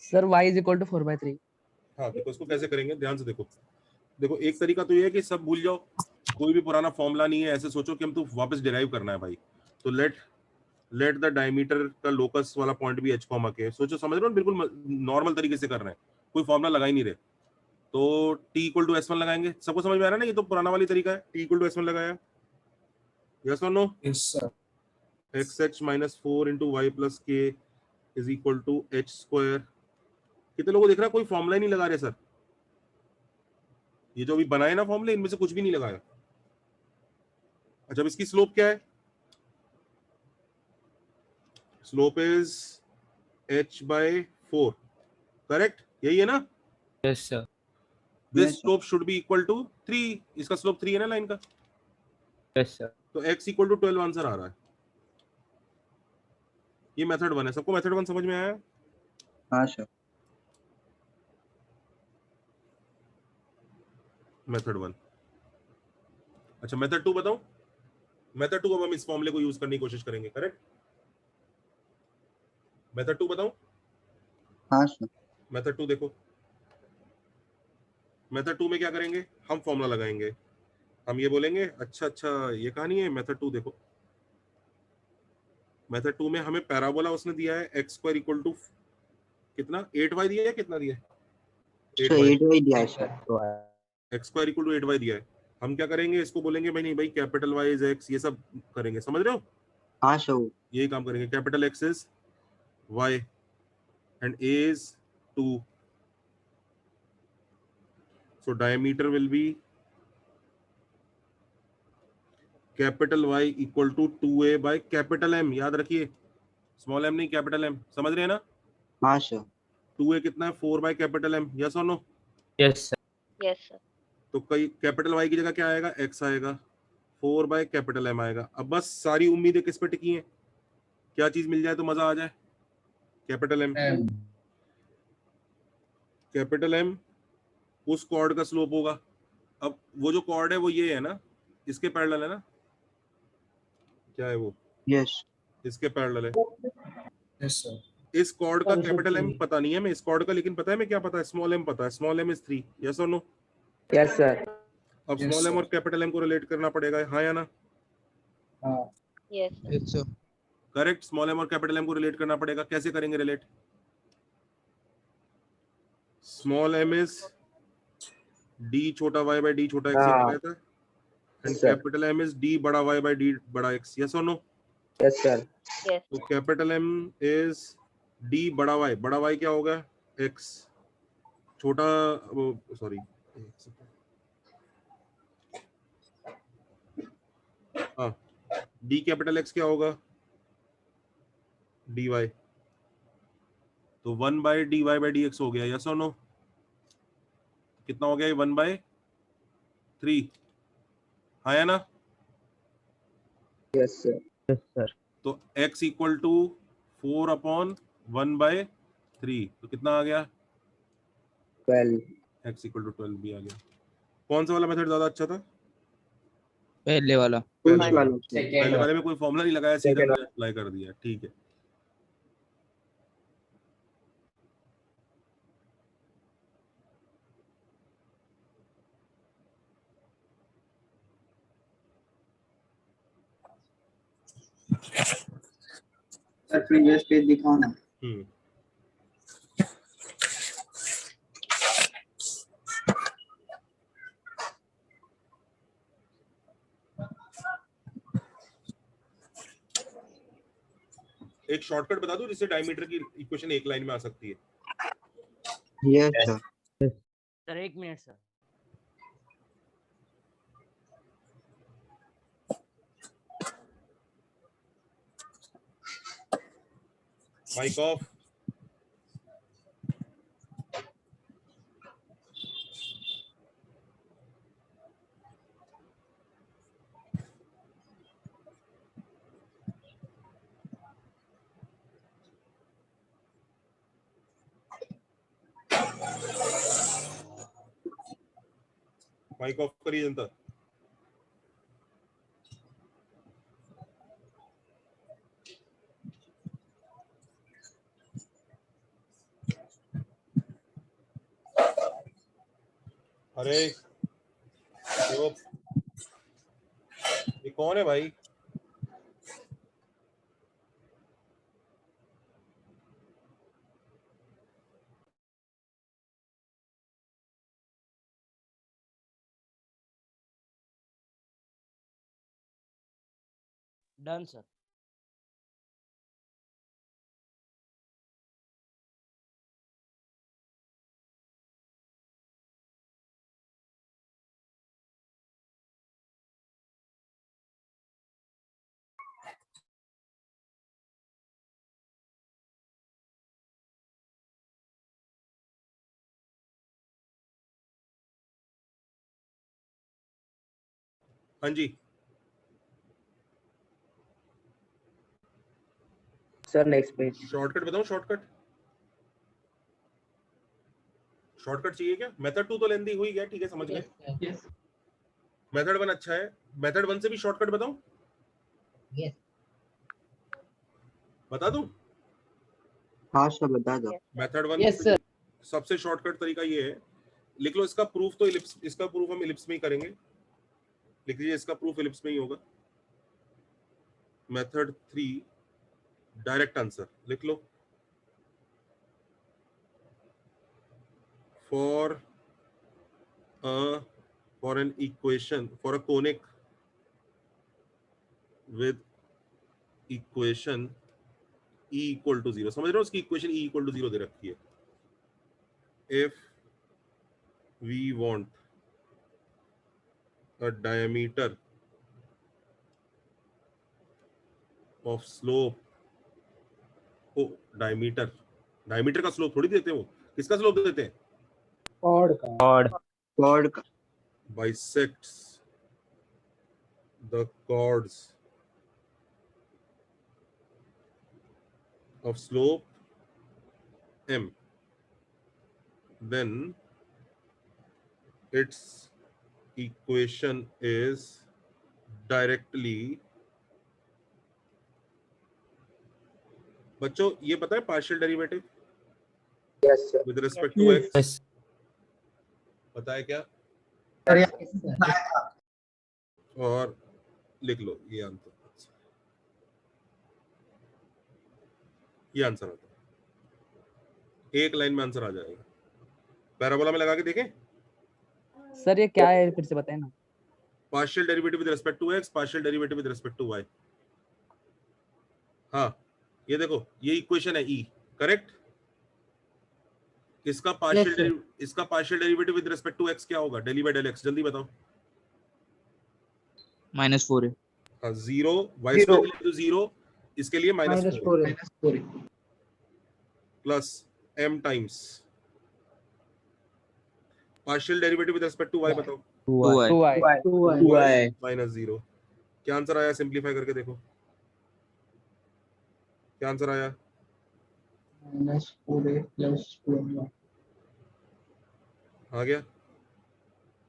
S8: Sir y is equal to 4/3।
S2: हाँ, देखो इसको कैसे करेंगे, ध्यान से देखो। देखो एक तरीका तो ये है कि सब भूल जाओ, कोई भी पुराना फॉर्मूला नहीं है, ऐसे सोचो कि हम तो वापस डिराइव करना है भाई। तो लेट द डायमीटर का लोकस वाला पॉइंट भी h कॉमा के, सोचो, समझ रहे हो, बिल्कुल नॉर्मल तरीके से कर रहे हैं, कोई फॉर्मूला लगा ही नहीं रहे। तो t इक्वल टू s1 लगाएंगे, सबको समझ में आ रहा है ना? ये तो पुराना वाली तरीका है, t इक्वल टू s1 लगाया, यस और no?
S10: Yes sir.
S2: xh minus 4 into y plus k is equal to h square. कितने लोगों को दिख रहा है कोई फॉर्मूला ही नहीं लगा रहे सर? ये जो अभी बनाए ना फॉर्मूले, इनमें से कुछ भी नहीं लगाया। अच्छा, अब इसकी स्लोप क्या है? Slope is h by 4, correct? यही है ना?
S9: Yes sir.
S2: This
S4: Yes, sir.
S2: Slope should be equal to 3, इसका स्लोप 3 है ना लाइन का,
S9: यस सर।
S2: तो x इक्वल टू 12 आंसर आ रहा है। ये मेथड 1 है, सबको मेथड 1 समझ में आया?
S4: हाँ सर।
S2: मेथड 1। अच्छा, मेथड 2 बताऊं? मेथड 2 अब हम इस फॉर्मूले को यूज करने की कोशिश करेंगे, करेक्ट? मेथड 2 बताऊं?
S4: हाँ सर।
S2: मेथड 2 देखो, मेथड 2 में क्या करेंगे, हम फॉर्मूला लगाएंगे, हम ये बोलेंगे अच्छा अच्छा ये कहानी है। मेथड 2 देखो, मेथड 2 में हमें पैराबोला उसने दिया है x स्क्वायर इक्वल टू कितना, 8y दिया है, कितना दिया है?
S4: सर 8y दिया है sir.
S2: x square equal to 8y दिया है। हम क्या करेंगे, इसको बोलेंगे भाई नहीं भाई, कैपिटल Y इज x, ये सब करेंगे, समझ रहे हो?
S4: हाँ सर।
S2: यही काम करेंगे, capital X is Y, and A is 2. So diameter will be capital Y equal to 2A by capital M. याद रखिए, स्मॉल m नहीं कैपिटल M. समझ रहे हैं ना?
S4: हाँ सर
S2: 2A कितना है? 4 by capital M. Yes or no?
S9: Yes, sir.
S1: Yes, sir.
S2: तो कई कैपिटल Y की जगह क्या आएगा? X आएगा. 4 by capital M आएगा. अब बस सारी उम्मीदें किस पे टिकी हैं? क्या चीज मिल जाए तो मजा आ जाए? Capital M. कैपिटल M उस कॉर्ड का स्लोप होगा. अब वो जो कॉर्ड है वो ये है ना, इसके पैरेलल है ना? क्या है वो?
S4: यस
S2: इसके पैरेलल है.
S3: यस सर
S2: इस कॉर्ड का
S8: Sir,
S2: कैपिटल M
S8: okay.
S2: पता नहीं है मैं, इस कॉर्ड का लेकिन पता है मैं क्या पता है, स्मॉल m पता है. Small m is 3. यस और नो?
S10: Yes sir.
S2: अब
S3: Yes,
S2: स्मॉल m
S3: sir.
S2: और कैपिटल M को रिलेट करना पड़ेगा, हाँ या ना?
S10: हाँ.
S1: Yes, sir.
S3: Yes sir
S2: correct. Small m और कैपिटल M को रिलेट करना पड़ेगा. कैसे करेंगे relate? Small m is d छोटा y by d छोटा x ये
S10: हाँ.
S2: कहता है, and
S10: Sir.
S2: Capital M is d बड़ा y by d बड़ा x. यस और नो?
S10: Yes sir.
S1: Yes.
S2: तो कैपिटल M इज d बड़ा y क्या होगा? x छोटा वो सॉरी हाँ d कैपिटल x क्या होगा? dy. तो 1 by dy by dx हो गया. यस और नो? कितना हो गया ये? 1 by 3. हाँ या ना?
S10: Yes sir.
S9: Yes, sir.
S2: तो x equal to 4 upon 1 by 3. तो कितना आ गया?
S10: 12.
S2: x इक्वल टू 12 भी आ गया. कौन सा वाला मेथड ज्यादा अच्छा था?
S3: पहले वाला
S2: पहले वाला.
S8: Second
S2: पहले
S8: one.
S2: वाले में कोई फॉर्मूला नहीं लगाया, सीधा
S10: Second
S2: मैंने अप्लाई कर दिया. ठीक है.
S10: सर प्रीवियस पेज दिखाओ ना.
S2: हम्म एक शॉर्टकट बता दो जिससे डायमीटर की इक्वेशन एक लाइन में आ सकती है.
S4: Yes sir
S9: Sir, 1 minute, sir.
S2: Mic off. Mic off करिए जनता. अरे देखो, ये कौन है भाई?
S9: Done, sir.
S2: हाँ जी.
S10: Sir next page.
S2: शॉर्टकट बताऊं? शॉर्टकट चाहिए क्या? मेथड 2 तो लेंदी हुई गया, ठीक है, समझ गए.
S6: Yes.
S2: मेथड 1 अच्छा है. मेथड 1 से भी शॉर्टकट बताऊं?
S8: Yes.
S2: बता दूं?
S4: हाँ सर बता दो.
S2: Method 1
S8: Yes, sir.
S2: सबसे शॉर्टकट तरीका ये है. लिख लो इसका प्रूफ तो इलिप्स, इसका प्रूफ हम इलिप्स में ही करेंगे. लिख लीजिए इसका प्रूफ इलिप्स में ही होगा. मेथड 3 डायरेक्ट आंसर लिख लो. For an equation, for a conic with equation E equal to 0, समझ रहे हो? उसकी इक्वेशन E equal to 0 दे रखी है. If we want a diameter of slope, diameter का स्लोप थोड़ी देते हैं वो, किसका स्लोप देते हैं?
S8: कॉर्ड का
S4: कॉर्ड का
S2: Bisects the chords of slope m, then its equation is directly, बच्चों ये पता है partial derivative
S10: yes sir
S2: with respect to x
S9: Yes.
S2: पता है क्या? और लिख लो ये आंसर, ये आंसर आता है, एक लाइन में आंसर आ जाएगा. पैराबोला में लगा के देखें.
S11: सर ये क्या है फिर से बताएं ना.
S2: Partial derivative with respect to x, partial derivative with respect to y. हाँ ये देखो, ये इक्वेशन है E, करेक्ट. इसका partial derivative with respect to x क्या होगा? डेली बाय डेल x, जल्दी बताओ.
S3: -4 है.
S2: हाँ 0, y स्क्वायर के लिए तो 0, इसके लिए -4
S6: -4
S2: plus m times partial derivative with respect to y बताओ.
S3: 2y
S2: -0. क्या आंसर आया? सिंपलीफाई करके देखो क्या आंसर आया.
S6: -4 + 2
S2: आ गया.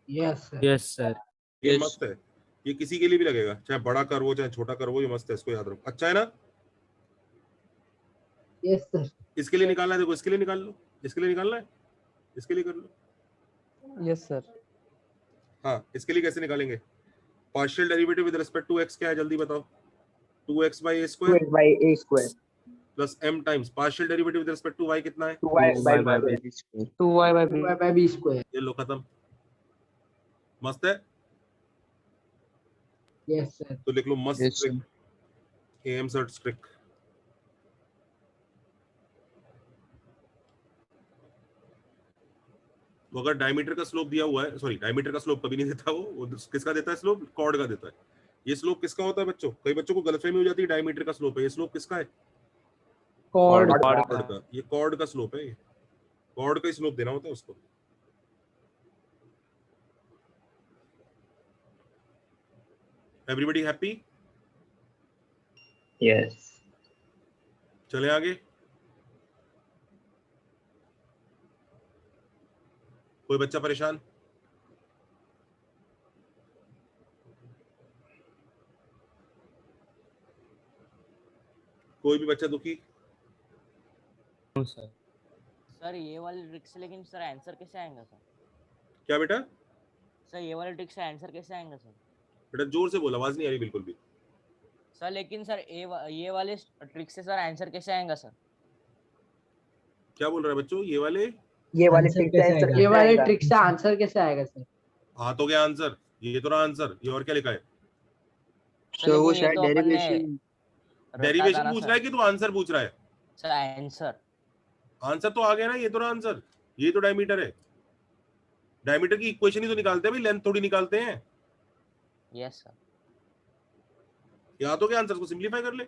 S8: Yes sir
S9: Yes, sir.
S2: ये
S3: Yes.
S2: मस्त है, ये किसी के लिए भी लगेगा, चाहे बड़ा कर वो चाहे छोटा कर वो, ये मस्त है, इसको याद रखो. अच्छा है ना?
S8: यस सर
S2: इसके लिए निकालना है, देखो इसके लिए निकाल लो, इसके लिए निकालना है, इसके लिए कर लो.
S11: Yes sir.
S2: हाँ इसके लिए कैसे निकालेंगे? Partial derivative with respect to x क्या है, जल्दी बताओ. 2x by a square
S10: 2x/a²
S2: plus m times partial derivative with respect to y कितना है?
S10: 2y/b².
S11: 2y/b².
S2: ये लो खत्म. मस्त है.
S8: यस सर
S2: तो लिख लो मस्त
S3: Yes,
S2: trick, m search trick. तो अगर डायमीटर का स्लोप दिया हुआ है, सॉरी डायमीटर का स्लोप कभी नहीं देता वो किसका देता है स्लोप? कॉर्ड का देता है. ये स्लोप किसका होता है बच्चों? कई बच्चों को गलतफहमी हो जाती है, डायमीटर का स्लोप है. ये स्लोप किसका है?
S11: कॉर्ड
S2: कॉर्ड का. ये कॉर्ड का स्लोप है, ये कॉर्ड का ही स्लोप देना होता है उसको. Everybody happy?
S10: यस
S2: चले आगे. कोई बच्चा परेशान? कोई भी बच्चा दुखी?
S9: No, sir.
S12: सर ये वाली ट्रिक से लेकिन सर आंसर कैसे आएगा सर?
S2: क्या बेटा?
S12: सर ये वाली ट्रिक से आंसर कैसे आएगा सर?
S2: बेटा जोर से बोल, आवाज नहीं आ रही बिल्कुल भी.
S12: सर लेकिन सर ये वाले ट्रिक से सर आंसर कैसे आएगा सर?
S2: क्या बोल रहा है बच्चों? ये वाले
S8: ये वाले ट्रिक से आंसर कैसे आएगा सर?
S2: हाँ तो क्या आंसर? ये तो रहा आंसर. ये और क्या लिखा है?
S4: सो वो
S12: लेकिन ये
S4: शायद
S12: तो अपन ने
S4: डेरिवेशन
S12: रटा था
S2: डेरिवेशन
S12: ना
S2: पूछ
S12: सर।
S2: रहा है कि तू आंसर पूछ रहा है?
S12: सर आंसर
S2: आंसर तो आ गया ना, ये तो रहा आंसर. ये तो डायमीटर है. डायमीटर की इक्वेशन ही तो निकालते हैं भाई, लेंथ थोड़ी निकालते हैं.
S12: Yes sir.
S2: या तो क्या आंसर को सिंपलीफाई कर ले.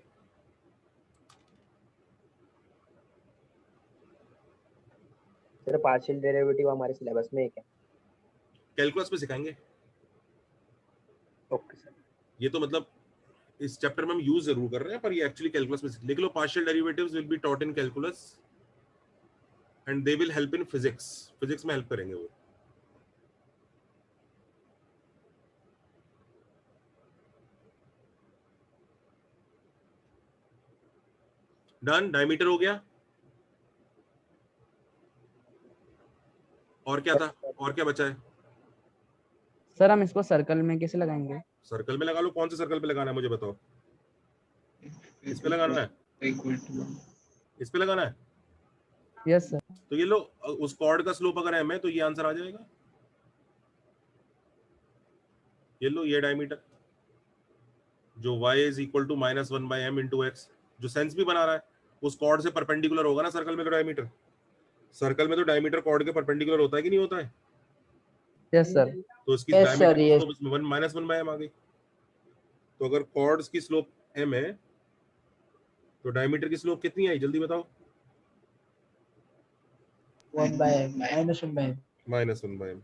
S10: सर पार्शियल डेरिवेटिव हमारे सिलेबस में है क्या?
S2: कैलकुलस में सिखाएंगे.
S10: Okay sir.
S2: ये तो मतलब इस चैप्टर में हम यूज जरूर कर रहे हैं, पर ये एक्चुअली कैलकुलस में लिख लो. Partial derivatives will be taught in calculus and they will help in physics. Physics में हेल्प करेंगे वो. डन. डायमीटर हो गया. और क्या था? और क्या बचा है?
S11: सर हम इसको सर्कल में कैसे लगाएंगे?
S2: सर्कल में लगा लो. कौन से सर्कल पे लगाना है मुझे बताओ. इस पे लगाना है? इस पे लगाना है?
S11: Yes sir.
S2: तो ये लो, उस कॉर्ड का स्लोप अगर m है तो ये आंसर आ जाएगा. ये लो, ये डायमीटर जो y is equal to -1/m × x, जो सेंस भी बना रहा है. उस कॉर्ड से परपेंडिकुलर होगा ना सर्कल में तो डायमीटर। सर्कल में तो डायमीटर कॉर्ड के परपेंडिकुलर होता है कि नहीं होता है?
S11: Yes sir.
S2: तो इसकी
S11: Yes, sir,
S2: डायमीटर की
S11: yes.
S2: स्लोप इसमें 1 - 1 बाय m आ गई। तो अगर कॉर्ड्स की स्लोप m है तो डायमीटर की स्लोप कितनी आई जल्दी बताओ?
S8: 1 by m minus 1 by m.
S2: -1 by m।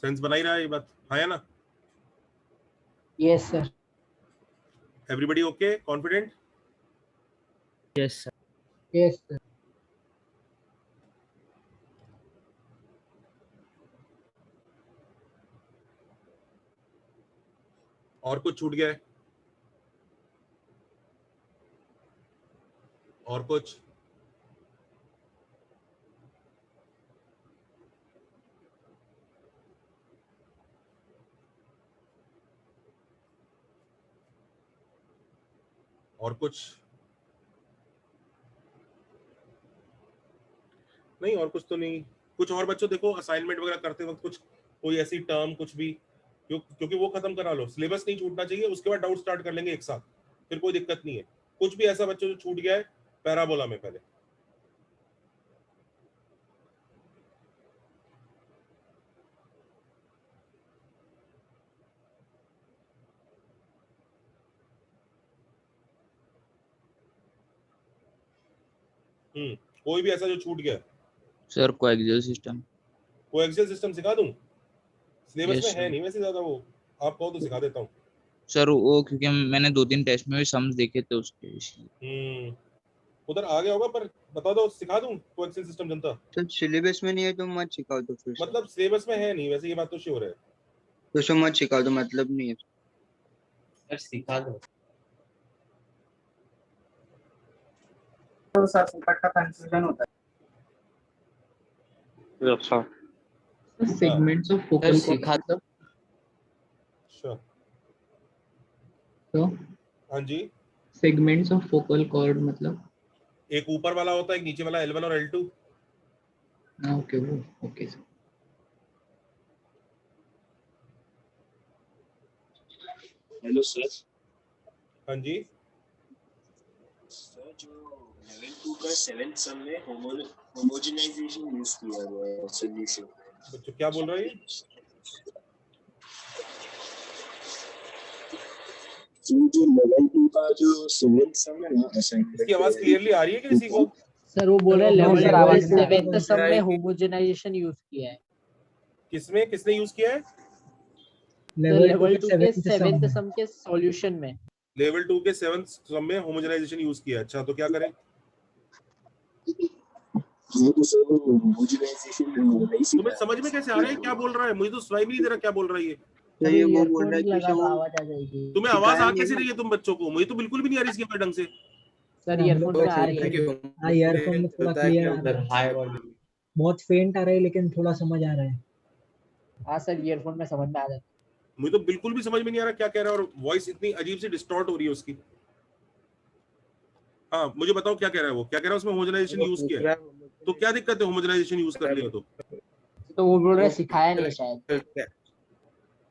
S2: Sense बना ही रहा है ये बात, हाँ या ना?
S8: Yes sir.
S2: Everybody okay, confident?
S9: Yes sir.
S8: Yes sir.
S2: और कुछ छूट गया है? और कुछ? और कुछ नहीं? और कुछ तो नहीं। कुछ और बच्चों देखो असाइनमेंट वगैरह करते वक्त कुछ कोई ऐसी टर्म कुछ भी, क्योंकि वो खत्म करा लो, सिलेबस नहीं छूटना चाहिए, उसके बाद डाउट स्टार्ट कर लेंगे एक साथ, फिर कोई दिक्कत नहीं है। कुछ भी ऐसा बच्चों जो छूट गया है पैराबोला में पहले? कोई भी ऐसा जो छूट गया?
S3: Sir coaxial system.
S2: Coaxial system सिखा दूं? सिलेबस
S3: Yes,
S2: में है
S3: sir.
S2: नहीं वैसे ज्यादा, वो आप कहो तो सिखा देता हूँ।
S3: सर वो क्योंकि मैंने 2-3 टेस्ट में भी सम्स देखे थे उसके, इसलिए।
S2: उधर आ गया होगा, पर बता दो, सिखा दूं कोएक्सियल सिस्टम जनता?
S4: तो सिलेबस में नहीं है तो मत सिखाओ, तो फिर
S2: मतलब सिलेबस में है नहीं वैसे, ये बात तो श्योर है।
S4: तो मत सिखाओ, तो मतलब नहीं है।
S9: सर सिखा दो।
S10: तो सर का कंफ्यूजन होता है।
S9: अच्छा
S6: सेगमेंट्स ऑफ फोकल
S9: सिखा
S6: मतलब
S2: अच्छा
S6: तो
S2: हाँ जी।
S6: सेगमेंट्स ऑफ फोकल कॉर्ड मतलब
S2: एक ऊपर वाला होता है, एक नीचे वाला, L1 और L2।
S6: ओके वो ओके सर।
S13: Hello sir.
S2: हाँ जी।
S13: सर जो लेवल 2 का 7th सम में होमोजेनाइजेशन यूज किया गया है सॉल्यूशन।
S2: बच्चों क्या बोल रहे हैं?
S13: जो लेवल 2 का जो 7th सम है ना असाइनमेंट,
S2: इसकी आवाज क्लियरली आ रही है कि किसी को?
S8: सर वो बोल रहे हैं
S11: No,
S8: लेवल
S11: sir, आवाज नहीं आ रही।
S8: 7th सम में होमोजेनाइजेशन यूज किया है।
S2: किसमें, किसने यूज किया है?
S8: लेवल 2 के 7th सम के सॉल्यूशन में।
S2: लेवल 2 के 7th सम में होमोजेनाइजेशन यूज किया। अच्छा तो क्या करें?
S13: तो सर होमोजेनाइजेशन नहीं सीखा।
S2: तुम्हें समझ में कैसे आ रहा है क्या बोल रहा है? मुझे तो सुनाई भी नहीं दे रहा क्या बोल रहा है ये।
S4: तो ये वो बोल रहा है कि
S8: लगा
S4: वो
S8: आवाज आ जाएगी।
S2: तुम्हें आवाज
S4: सिखाया
S2: आ
S4: नहीं
S2: कैसे
S4: ना।
S2: रही है तुम बच्चों को? मुझे तो बिल्कुल भी नहीं आ रही इसकी आवाज ढंग से।
S8: सर ईयरफोन में आ रही है।
S6: हाँ ईयरफोन में थोड़ा क्लियर आ रहा है, बहुत फेंट आ रहा है लेकिन थोड़ा समझ आ रहा है।
S8: हाँ सर ईयरफोन में समझ में आ जाता
S2: मुझे तो बिल्कुल भी समझ में नहीं आ रहा क्या कह रहा है, और वॉइस इतनी अजीब सी डिस्टॉर्ट हो रही है उसकी। हाँ मुझे बताओ क्या कह रहा है वो, क्या कह रहा है उसमें होमोजेनाइजेशन यूज किया है, तो क्या दिक्कत है होमोजेनाइजेशन यूज कर लिया तो?
S8: तो वो बोल रहे सिखाया नहीं शायद।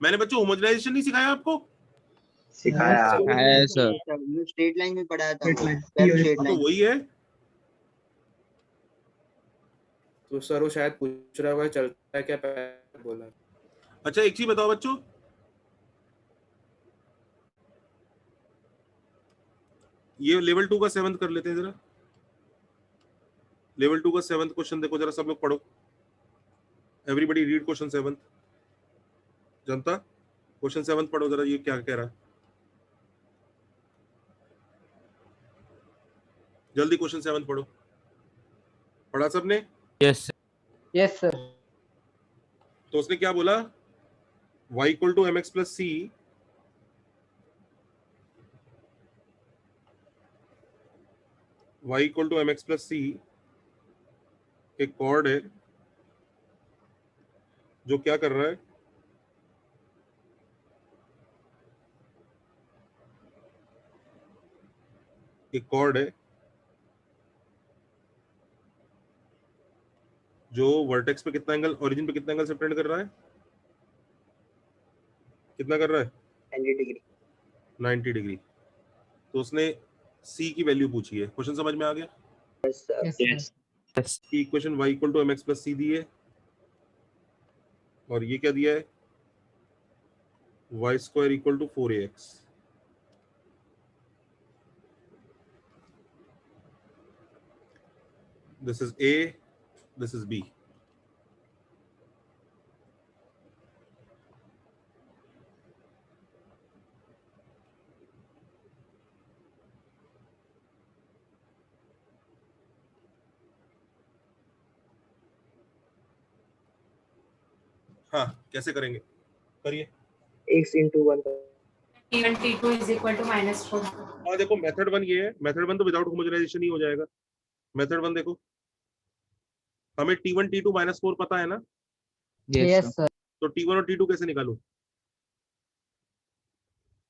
S2: मैंने बच्चों होमोजेनाइजेशन नहीं सिखाया आपको?
S4: सिखाया
S3: है सर।
S4: स्ट्रेट लाइन में पढ़ाया था,
S6: Straight line,
S4: स्ट्रेट
S2: हाँ, तो
S4: लाइन।
S2: वही है।
S7: तो सर वो शायद पूछ रहा होगा चलता है क्या, पैर बोला।
S2: अच्छा एक चीज बताओ बच्चों, ये लेवल 2 का 7th कर लेते हैं जरा। लेवल 2 का 7th क्वेश्चन देखो जरा, सब लोग पढ़ो। Everybody read question 7th। जनता क्वेश्चन 7th पढ़ो जरा, ये क्या कह रहा है जल्दी। क्वेश्चन 7th पढ़ो। पढ़ा सबने?
S3: Yes
S8: yes sir.
S2: तो उसने क्या बोला? y equal to mx plus c, y equal to mx plus c एक कॉर्ड है जो क्या कर रहा है? एक कॉर्ड है जो वर्टेक्स पे कितना एंगल, ओरिजिन पे कितना एंगल सेपरेट कर रहा है, कितना कर रहा है
S4: 90 डिग्री
S2: 90 डिग्री। तो उसने c की वैल्यू पूछी है। क्वेश्चन समझ में आ गया?
S6: Yes, sir.
S2: की equation y equal to mx plus c दी है, और ये क्या दिया है, y square equal to 4ax। This is A, this is B. हाँ, कैसे करेंगे, करिए।
S4: x into 1
S14: T1 T2 is equal to -4.
S2: हाँ देखो, मेथड 1 ये है। मेथड 1 तो विदाउट होमोजेनाइजेशन ही हो जाएगा। मेथड 1 देखो, हमें T1 T2 -4 पता है ना?
S11: Yes sir.
S2: तो T1 और T2 कैसे निकालूं?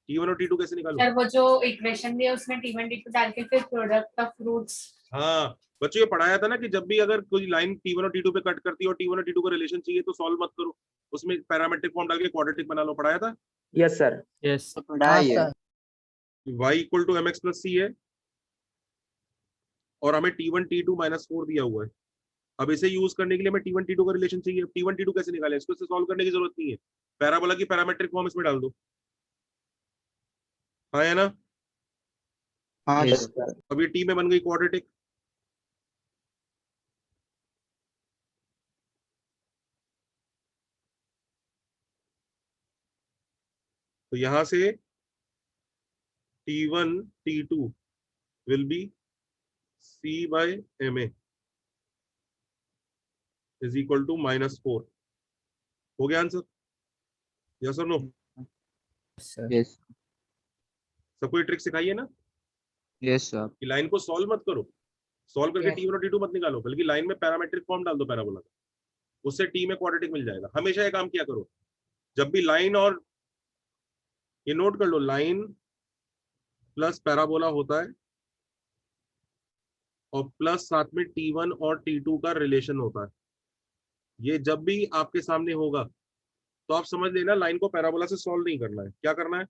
S2: T1 और T2 कैसे निकालूं?
S14: सर वो जो इक्वेशन दिया उसमें T1 T2 डाल के फिर प्रोडक्ट ऑफ रूट्स।
S2: हाँ बच्चों, ये पढ़ाया था ना कि जब भी अगर कोई लाइन T1 और T2 पे कट करती है और T1 और T2 का रिलेशन चाहिए तो सॉल्व मत करो, उसमें पैरामेट्रिक फॉर्म डाल के क्वाड्रेटिक बना लो। पढ़ाया था?
S4: यस सर
S11: यस
S4: पढ़ाई है
S2: y equal to mx plus c है और हमें T1 T2 -4 दिया हुआ है। अब इसे यूज करने के लिए हमें T1 T2 का रिलेशन चाहिए। T1 T2 कैसे निकालें? इसको सॉल्व करने की जरूरत नहीं है, पैराबोला की पैरामेट्रिक फॉर्म इसमें डाल दो। हाँ है ना?
S4: हाँ
S11: Yes.
S4: सर
S2: अब ये T में बन गई क्वाड्रेटिक। तो यहां से T1 T2 will be c by ma is equal to -4। हो गया आंसर? यस और नो?
S3: यस
S2: सबको ये ट्रिक सिखाइए ना
S3: यस सर
S2: कि लाइन को सॉल्व मत करो, सॉल्व करके
S6: Yes.
S2: T1 और T2 मत निकालो, बल्कि लाइन में पैरामेट्रिक फॉर्म डाल दो पैराबोला का, उससे T में क्वाड्रेटिक मिल जाएगा। हमेशा ये काम किया करो। जब भी लाइन और, ये नोट कर लो, लाइन प्लस पैराबोला होता है और प्लस साथ में T1 और T2 का रिलेशन होता है। ये जब भी आपके सामने होगा तो आप समझ लेना लाइन को पैराबोला से सॉल्व नहीं करना है। क्या करना है?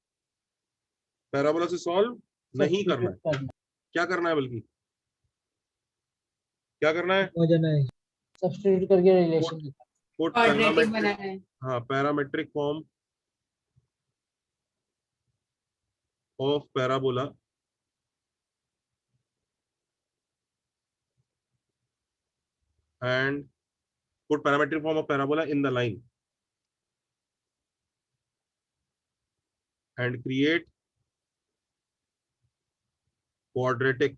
S2: पैराबोला से सॉल्व नहीं करना है। क्या करना है, बल्कि क्या करना है?
S6: Homogenize.
S8: सब्स्टिट्यूट करके रिलेशन
S2: पुट
S14: क्वाड्रेटिक
S2: पैरामेट्रिक,
S14: बनाना है।
S2: हाँ, parametric form of parabola and put parametric form of parabola in the line and create quadratic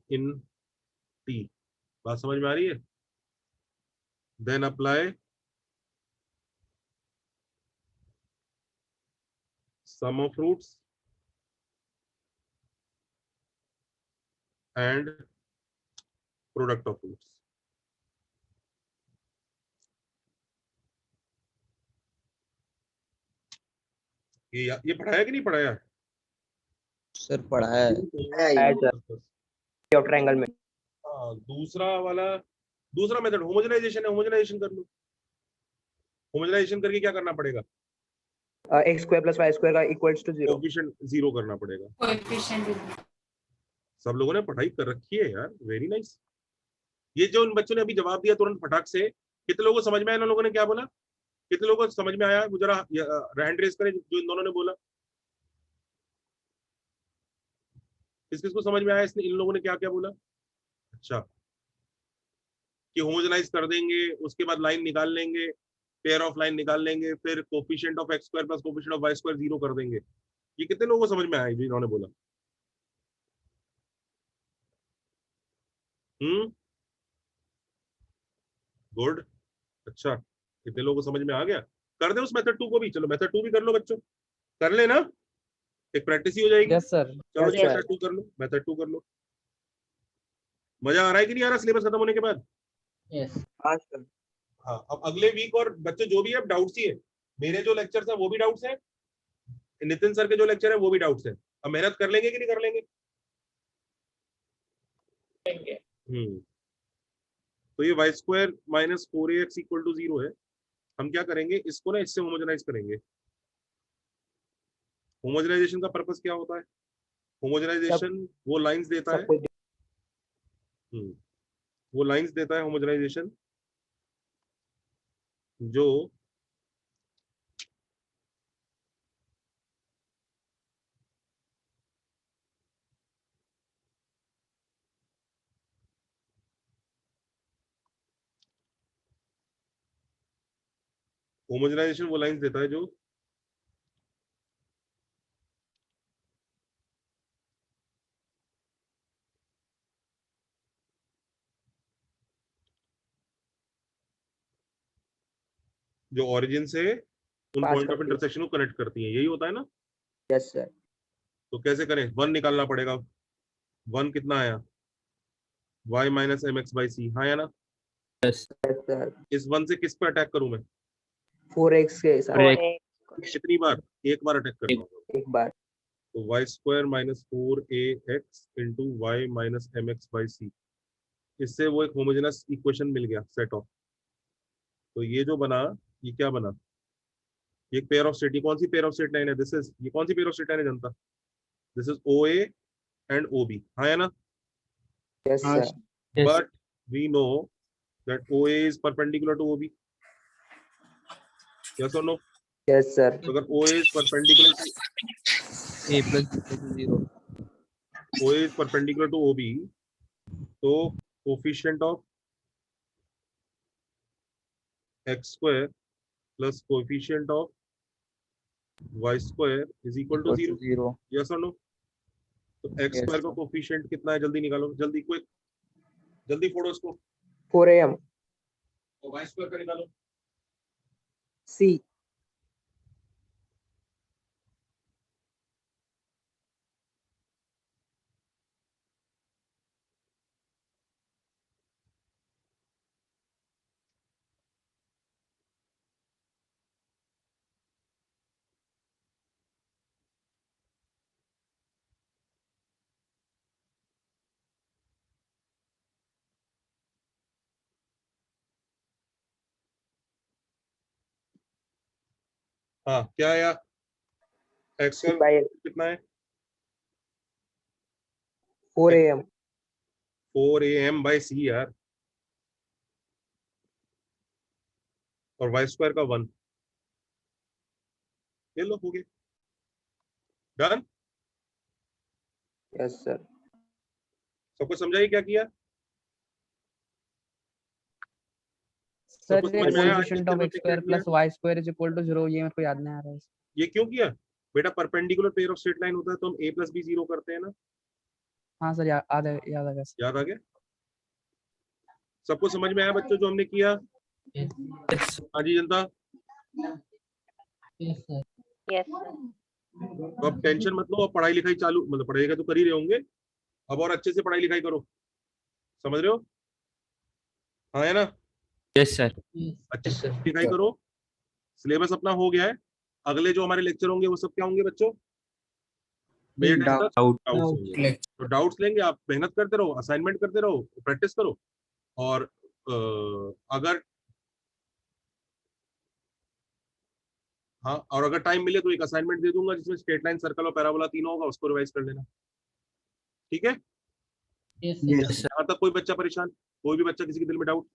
S2: in T। बात समझ में आ रही है? Then apply sum of roots and product of roots। ये पढ़ाया कि नहीं पढ़ाया?
S3: सर पढ़ाया है
S4: ट्रायंगल में।
S2: हाँ, दूसरा मेथड होमोजेनाइजेशन है। होमोजेनाइजेशन कर लो। होमोजेनाइजेशन करके क्या करना पड़ेगा?
S4: x square plus y square का इक्वल्स टू 0
S2: कोएफिशिएंट 0 करना पड़ेगा।
S14: कोएफिशिएंट
S2: सब लोगों ने पढ़ाई कर रखी है यार, वेरी नाइस। ये जो उन बच्चों ने अभी जवाब दिया तुरंत फटाक से, कितने लोगों को समझ में आया इन लोगों ने क्या बोला? कितने लोगों को समझ में आया? वो जरा हैंड रेज करें जो इन दोनों ने बोला। किसको समझ में आया इसने, इन लोगों ने क्या क्या बोला? अच्छा, कि होमोजेनाइज कर देंगे, उसके बाद लाइन निकाल लेंगे, पेयर ऑफ लाइन निकाल लेंगे, फिर coefficient of x square plus coefficient of y square 0 कर देंगे। ये कितने लोगों को समझ में आया जो इन्होंने बोला? गुड, अच्छा, कितने लोगों को समझ में आ गया? कर दे उस मेथड 2 को भी। चलो मेथड 2 भी कर लो बच्चों, कर लेना, एक प्रैक्टिस ही हो जाएगी।
S11: Yes sir.
S2: चलो मेथड 2 कर लो, मेथड 2 कर लो। मजा आ रहा है कि नहीं आ रहा सिलेबस खत्म होने के बाद?
S8: यस
S4: हाँ सर।
S2: हाँ, अब अगले वीक और बच्चे जो भी है डाउट्स ही है। मेरे जो लेक्चर्स हैं वो भी डाउट्स हैं, नितिन सर के जो लेक्चर है वो भी डाउट्स हैं। अब मेहनत कर लेंगे कि नहीं कर लेंगे? तो ये y square minus 4ax equal to 0 है। हम क्या करेंगे, इसको ना इससे होमोजेनाइज करेंगे। होमोजेनाइजेशन का पर्पस क्या होता है? होमोजेनाइजेशन वो लाइंस देता है, वो लाइंस देता है होमोजेनाइजेशन जो होमोजेनाइजेशन वो लाइंस देता है जो ओरिजिन से उन पॉइंट ऑफ इंटरसेक्शन को कनेक्ट करती है। यही होता है ना?
S4: Yes sir.
S2: तो कैसे करें? 1 निकालना पड़ेगा। 1 कितना आया? y minus m x by c. हाँ या ना?
S4: Yes sir.
S2: इस 1 से किस पे अटैक करूं मैं?
S4: 4x के साथ।
S2: कितनी बार? एक बार अटैक करना होगा।
S4: एक बार।
S2: तो y square minus 4ax into y minus m x by c, इससे वो एक होमोजेनस इक्वेशन मिल गया सेट ऑफ। तो ये जो बना, ये क्या बना? ये एक पेयर ऑफ स्टेट। ये कौन सी पेयर ऑफ स्टेट लाइन है? दिस इज, ये कौन सी पेयर ऑफ स्टेट लाइन है जनता? This is OA and OB। हाँ या ना?
S4: Yes sir.
S2: But we know that OA is perpendicular to OB। Yes और नो?
S4: Yes sir.
S2: तो अगर OA is perpendicular to
S11: a plus b equal to 0
S2: OA is perpendicular to OB, तो coefficient of x square plus coefficient of y square is equal to 0। yes or no? तो x square का coefficient कितना है? जल्दी निकालो, जल्दी quick, जल्दी फोड़ो इसको।
S4: 4am।
S2: तो y square का निकालो।
S4: c।
S2: हाँ क्या आया? x square कितना है?
S4: 4am।
S2: 4am by c यार, और y square का 1। ये लो, हो गया, डन।
S4: Yes sir.
S2: सबको समझाइए क्या किया?
S11: सर ये coefficient of x square plus y square is equal to 0, ये मेरे को याद नहीं आ रहा है।
S2: ये क्यों किया बेटा? Perpendicular pair of straight line होता है तो हम a प्लस बी 0 करते हैं ना।
S11: हाँ सर, याद आ गया।
S2: याद आ गया? सबको समझ में आया बच्चों जो हमने किया? हाँ जी जनता।
S1: Yes sir.
S2: तो अब टेंशन मत लो, अब पढ़ाई लिखाई चालू, मतलब पढ़ाई लिखाई तो कर ही रहे होंगे, अब और अच्छे से पढ़ाई लिखाई करो। समझ रहे हो? हाँ है ना?
S11: Yes sir.
S2: अच्छे से लिखाई करो। सिलेबस अपना हो गया है। अगले जो हमारे लेक्चर होंगे वो सब क्या होंगे बच्चों? तो डाउट्स लेंगे। आप मेहनत करते रहो, असाइनमेंट करते रहो, प्रैक्टिस करो। और अगर हाँ, और अगर टाइम मिले तो एक असाइनमेंट दे दूंगा जिसमें स्ट्रेट लाइन, सर्कल और पैराबोला तीनों होगा, उसको रिवाइज कर लेना। ठीक है? यहाँ तक कोई बच्चा परेशान? कोई भी बच्चा, किसी के दिल में डाउट?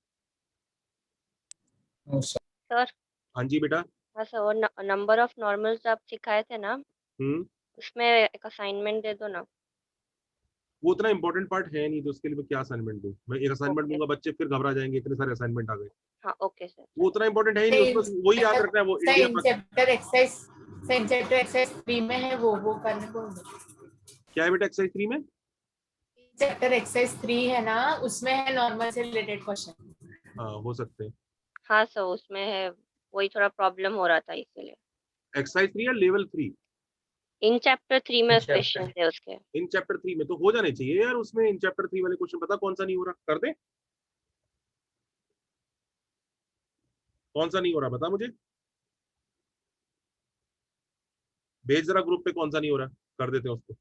S1: सर।
S2: हाँ जी बेटा।
S1: हाँ सर, वो नंबर ऑफ नॉर्मल्स आप सिखाए थे ना, उसमें एक असाइनमेंट दे दो ना।
S2: वो उतना इंपॉर्टेंट पार्ट है नहीं, तो उसके लिए मैं क्या असाइनमेंट दूं? मैं एक असाइनमेंट दूंगा, बच्चे फिर घबरा जाएंगे, इतने सारे असाइनमेंट आ गए।
S1: हाँ ओके सर।
S2: वो उतना इंपॉर्टेंट है ही नहीं, उसमें वही याद रखना है। वो
S14: चैप्टर एक्सरसाइज 3 में है, वो करने को।
S2: क्या है बेटा एक्सरसाइज 3 में?
S14: चैप्टर एक्सरसाइज 3 है ना, उसमें है नॉर्मल से रिलेटेड क्वेश्चन।
S2: हाँ हो सकते हैं।
S1: हाँ सर, उसमें है, वही थोड़ा प्रॉब्लम हो रहा था इसीलिए।
S2: एक्सरसाइज 3 या लेवल 3?
S1: इन चैप्टर 3 में क्वेश्चन थे उसके।
S2: इन चैप्टर 3 में तो हो जाने चाहिए यार। उसमें इन चैप्टर 3 वाले क्वेश्चन पता कौन सा नहीं हो रहा? कर दे। कौन सा नहीं हो रहा बता मुझे, भेज जरा ग्रुप पे कौन सा नहीं हो रहा, कर देते हैं उसको।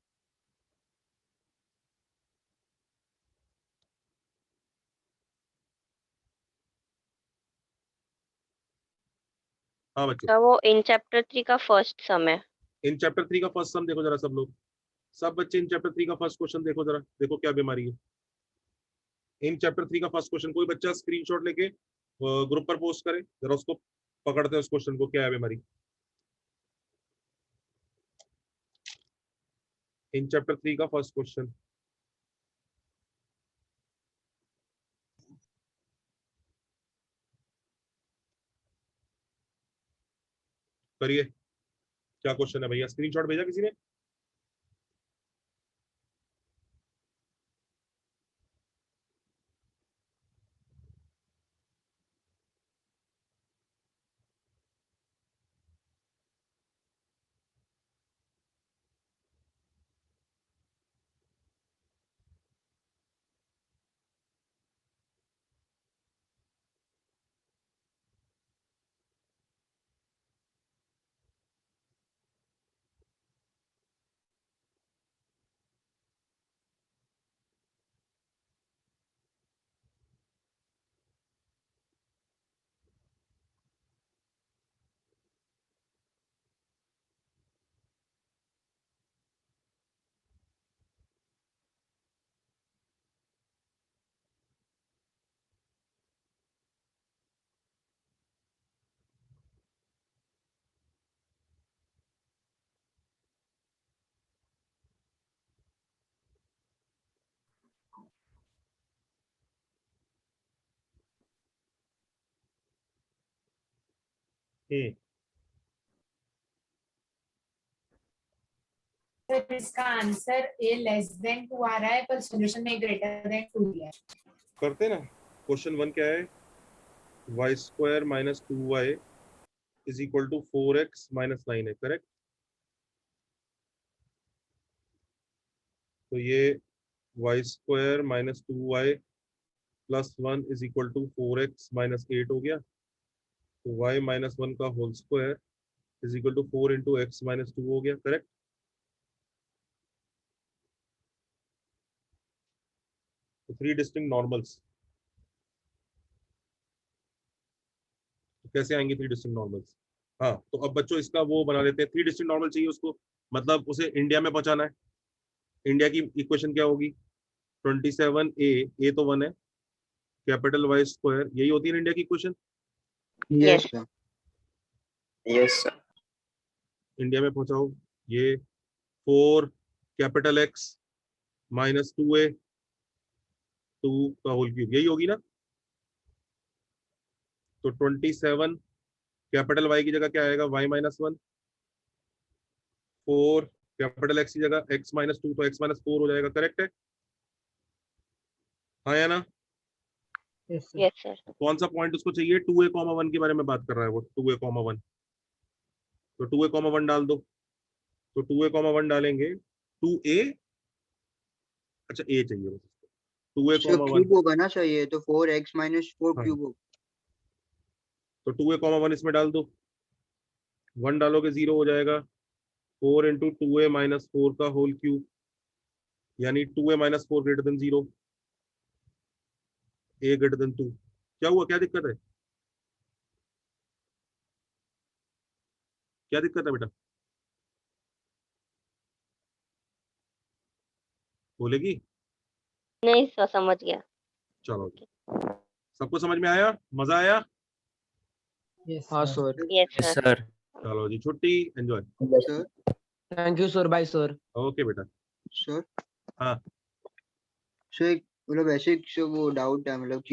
S2: हाँ बच्चों,
S1: तो वो इन चैप्टर 3 का फर्स्ट सम है।
S2: इन चैप्टर 3 का फर्स्ट सम देखो जरा सब लोग, सब बच्चे इन चैप्टर 3 का फर्स्ट क्वेश्चन देखो जरा, देखो क्या बीमारी है। इन चैप्टर 3 का फर्स्ट क्वेश्चन कोई बच्चा स्क्रीनशॉट लेके ग्रुप पर पोस्ट करे जरा, उसको पकड़ते हैं उस क्वेश्चन को, क्या है बीमारी। इन चैप्टर 3 का फर्स्ट क्वेश्चन करिए, क्या क्वेश्चन है भैया? स्क्रीनशॉट भेजा किसी ने?
S14: सर इसका आंसर a लेस देन 2 आ रहा है पर सॉल्यूशन में ग्रेटर देन 2 दिया है।
S2: करते ना, क्वेश्चन 1 क्या है? y square minus 2y is equal to 4x minus 9 है, करेक्ट? तो ये y square minus 2y plus 1 is equal to 4x minus 8 हो गया। तो y माइनस 1 का whole square is equal to 4 into x minus 2 हो गया, करेक्ट? तो 3 डिस्टिंक्ट नॉर्मल्स, तो कैसे आएंगे 3 डिस्टिंक्ट नॉर्मल्स? हाँ, तो अब बच्चों इसका वो बना लेते हैं। 3 डिस्टिंक्ट नॉर्मल चाहिए उसको, मतलब उसे इंडिया में पहुंचाना है। इंडिया की इक्वेशन क्या होगी? 27a, तो 1 है, कैपिटल वाई स्क्वायर, यही होती है इंडिया की equation.
S4: Yes sir, yes sir.
S2: India में पहुंचाओ, ये 4 कैपिटल एक्स माइनस 2a 2 का होल क्यूब, यही होगी ना? तो 27 कैपिटल वाई की जगह क्या आएगा? y माइनस 1, 4 कैपिटल एक्स की जगह x माइनस 2, तो x माइनस 4 हो जाएगा, करेक्ट है? हाँ या ना?
S1: Yes sir.
S2: कौन सा पॉइंट उसको चाहिए? 2a, 1 के बारे में बात कर रहा है वो, 2a, 1। तो 2a, 1 डाल दो। तो 2a, 1 डालेंगे, 2a, अच्छा a चाहिए बस, 2a,
S4: इसका
S2: 1।
S4: क्यूब होगा ना सर, ये तो 4x माइनस 4
S2: हाँ,
S4: क्यूब होगा।
S2: तो 2a, 1 इसमें डाल दो, 1 डालोगे 0 हो जाएगा। 4 इंटू 2a माइनस 4 का होल क्यूब, यानी 2a minus 4 greater than 0, a greater than 2। क्या हुआ? क्या दिक्कत है? क्या दिक्कत है बेटा? बोलेगी?
S1: नहीं सर, समझ गया।
S2: चलो, सबको समझ में आया? मजा आया?
S11: हाँ सर।
S1: Yes sir.
S2: चलो जी, छुट्टी, enjoy.
S4: Sir,
S11: thank you sir, bye sir.
S2: Okay बेटा।
S4: सर,
S2: हाँ
S4: सर मतलब ऐसे वो डाउट है, मतलब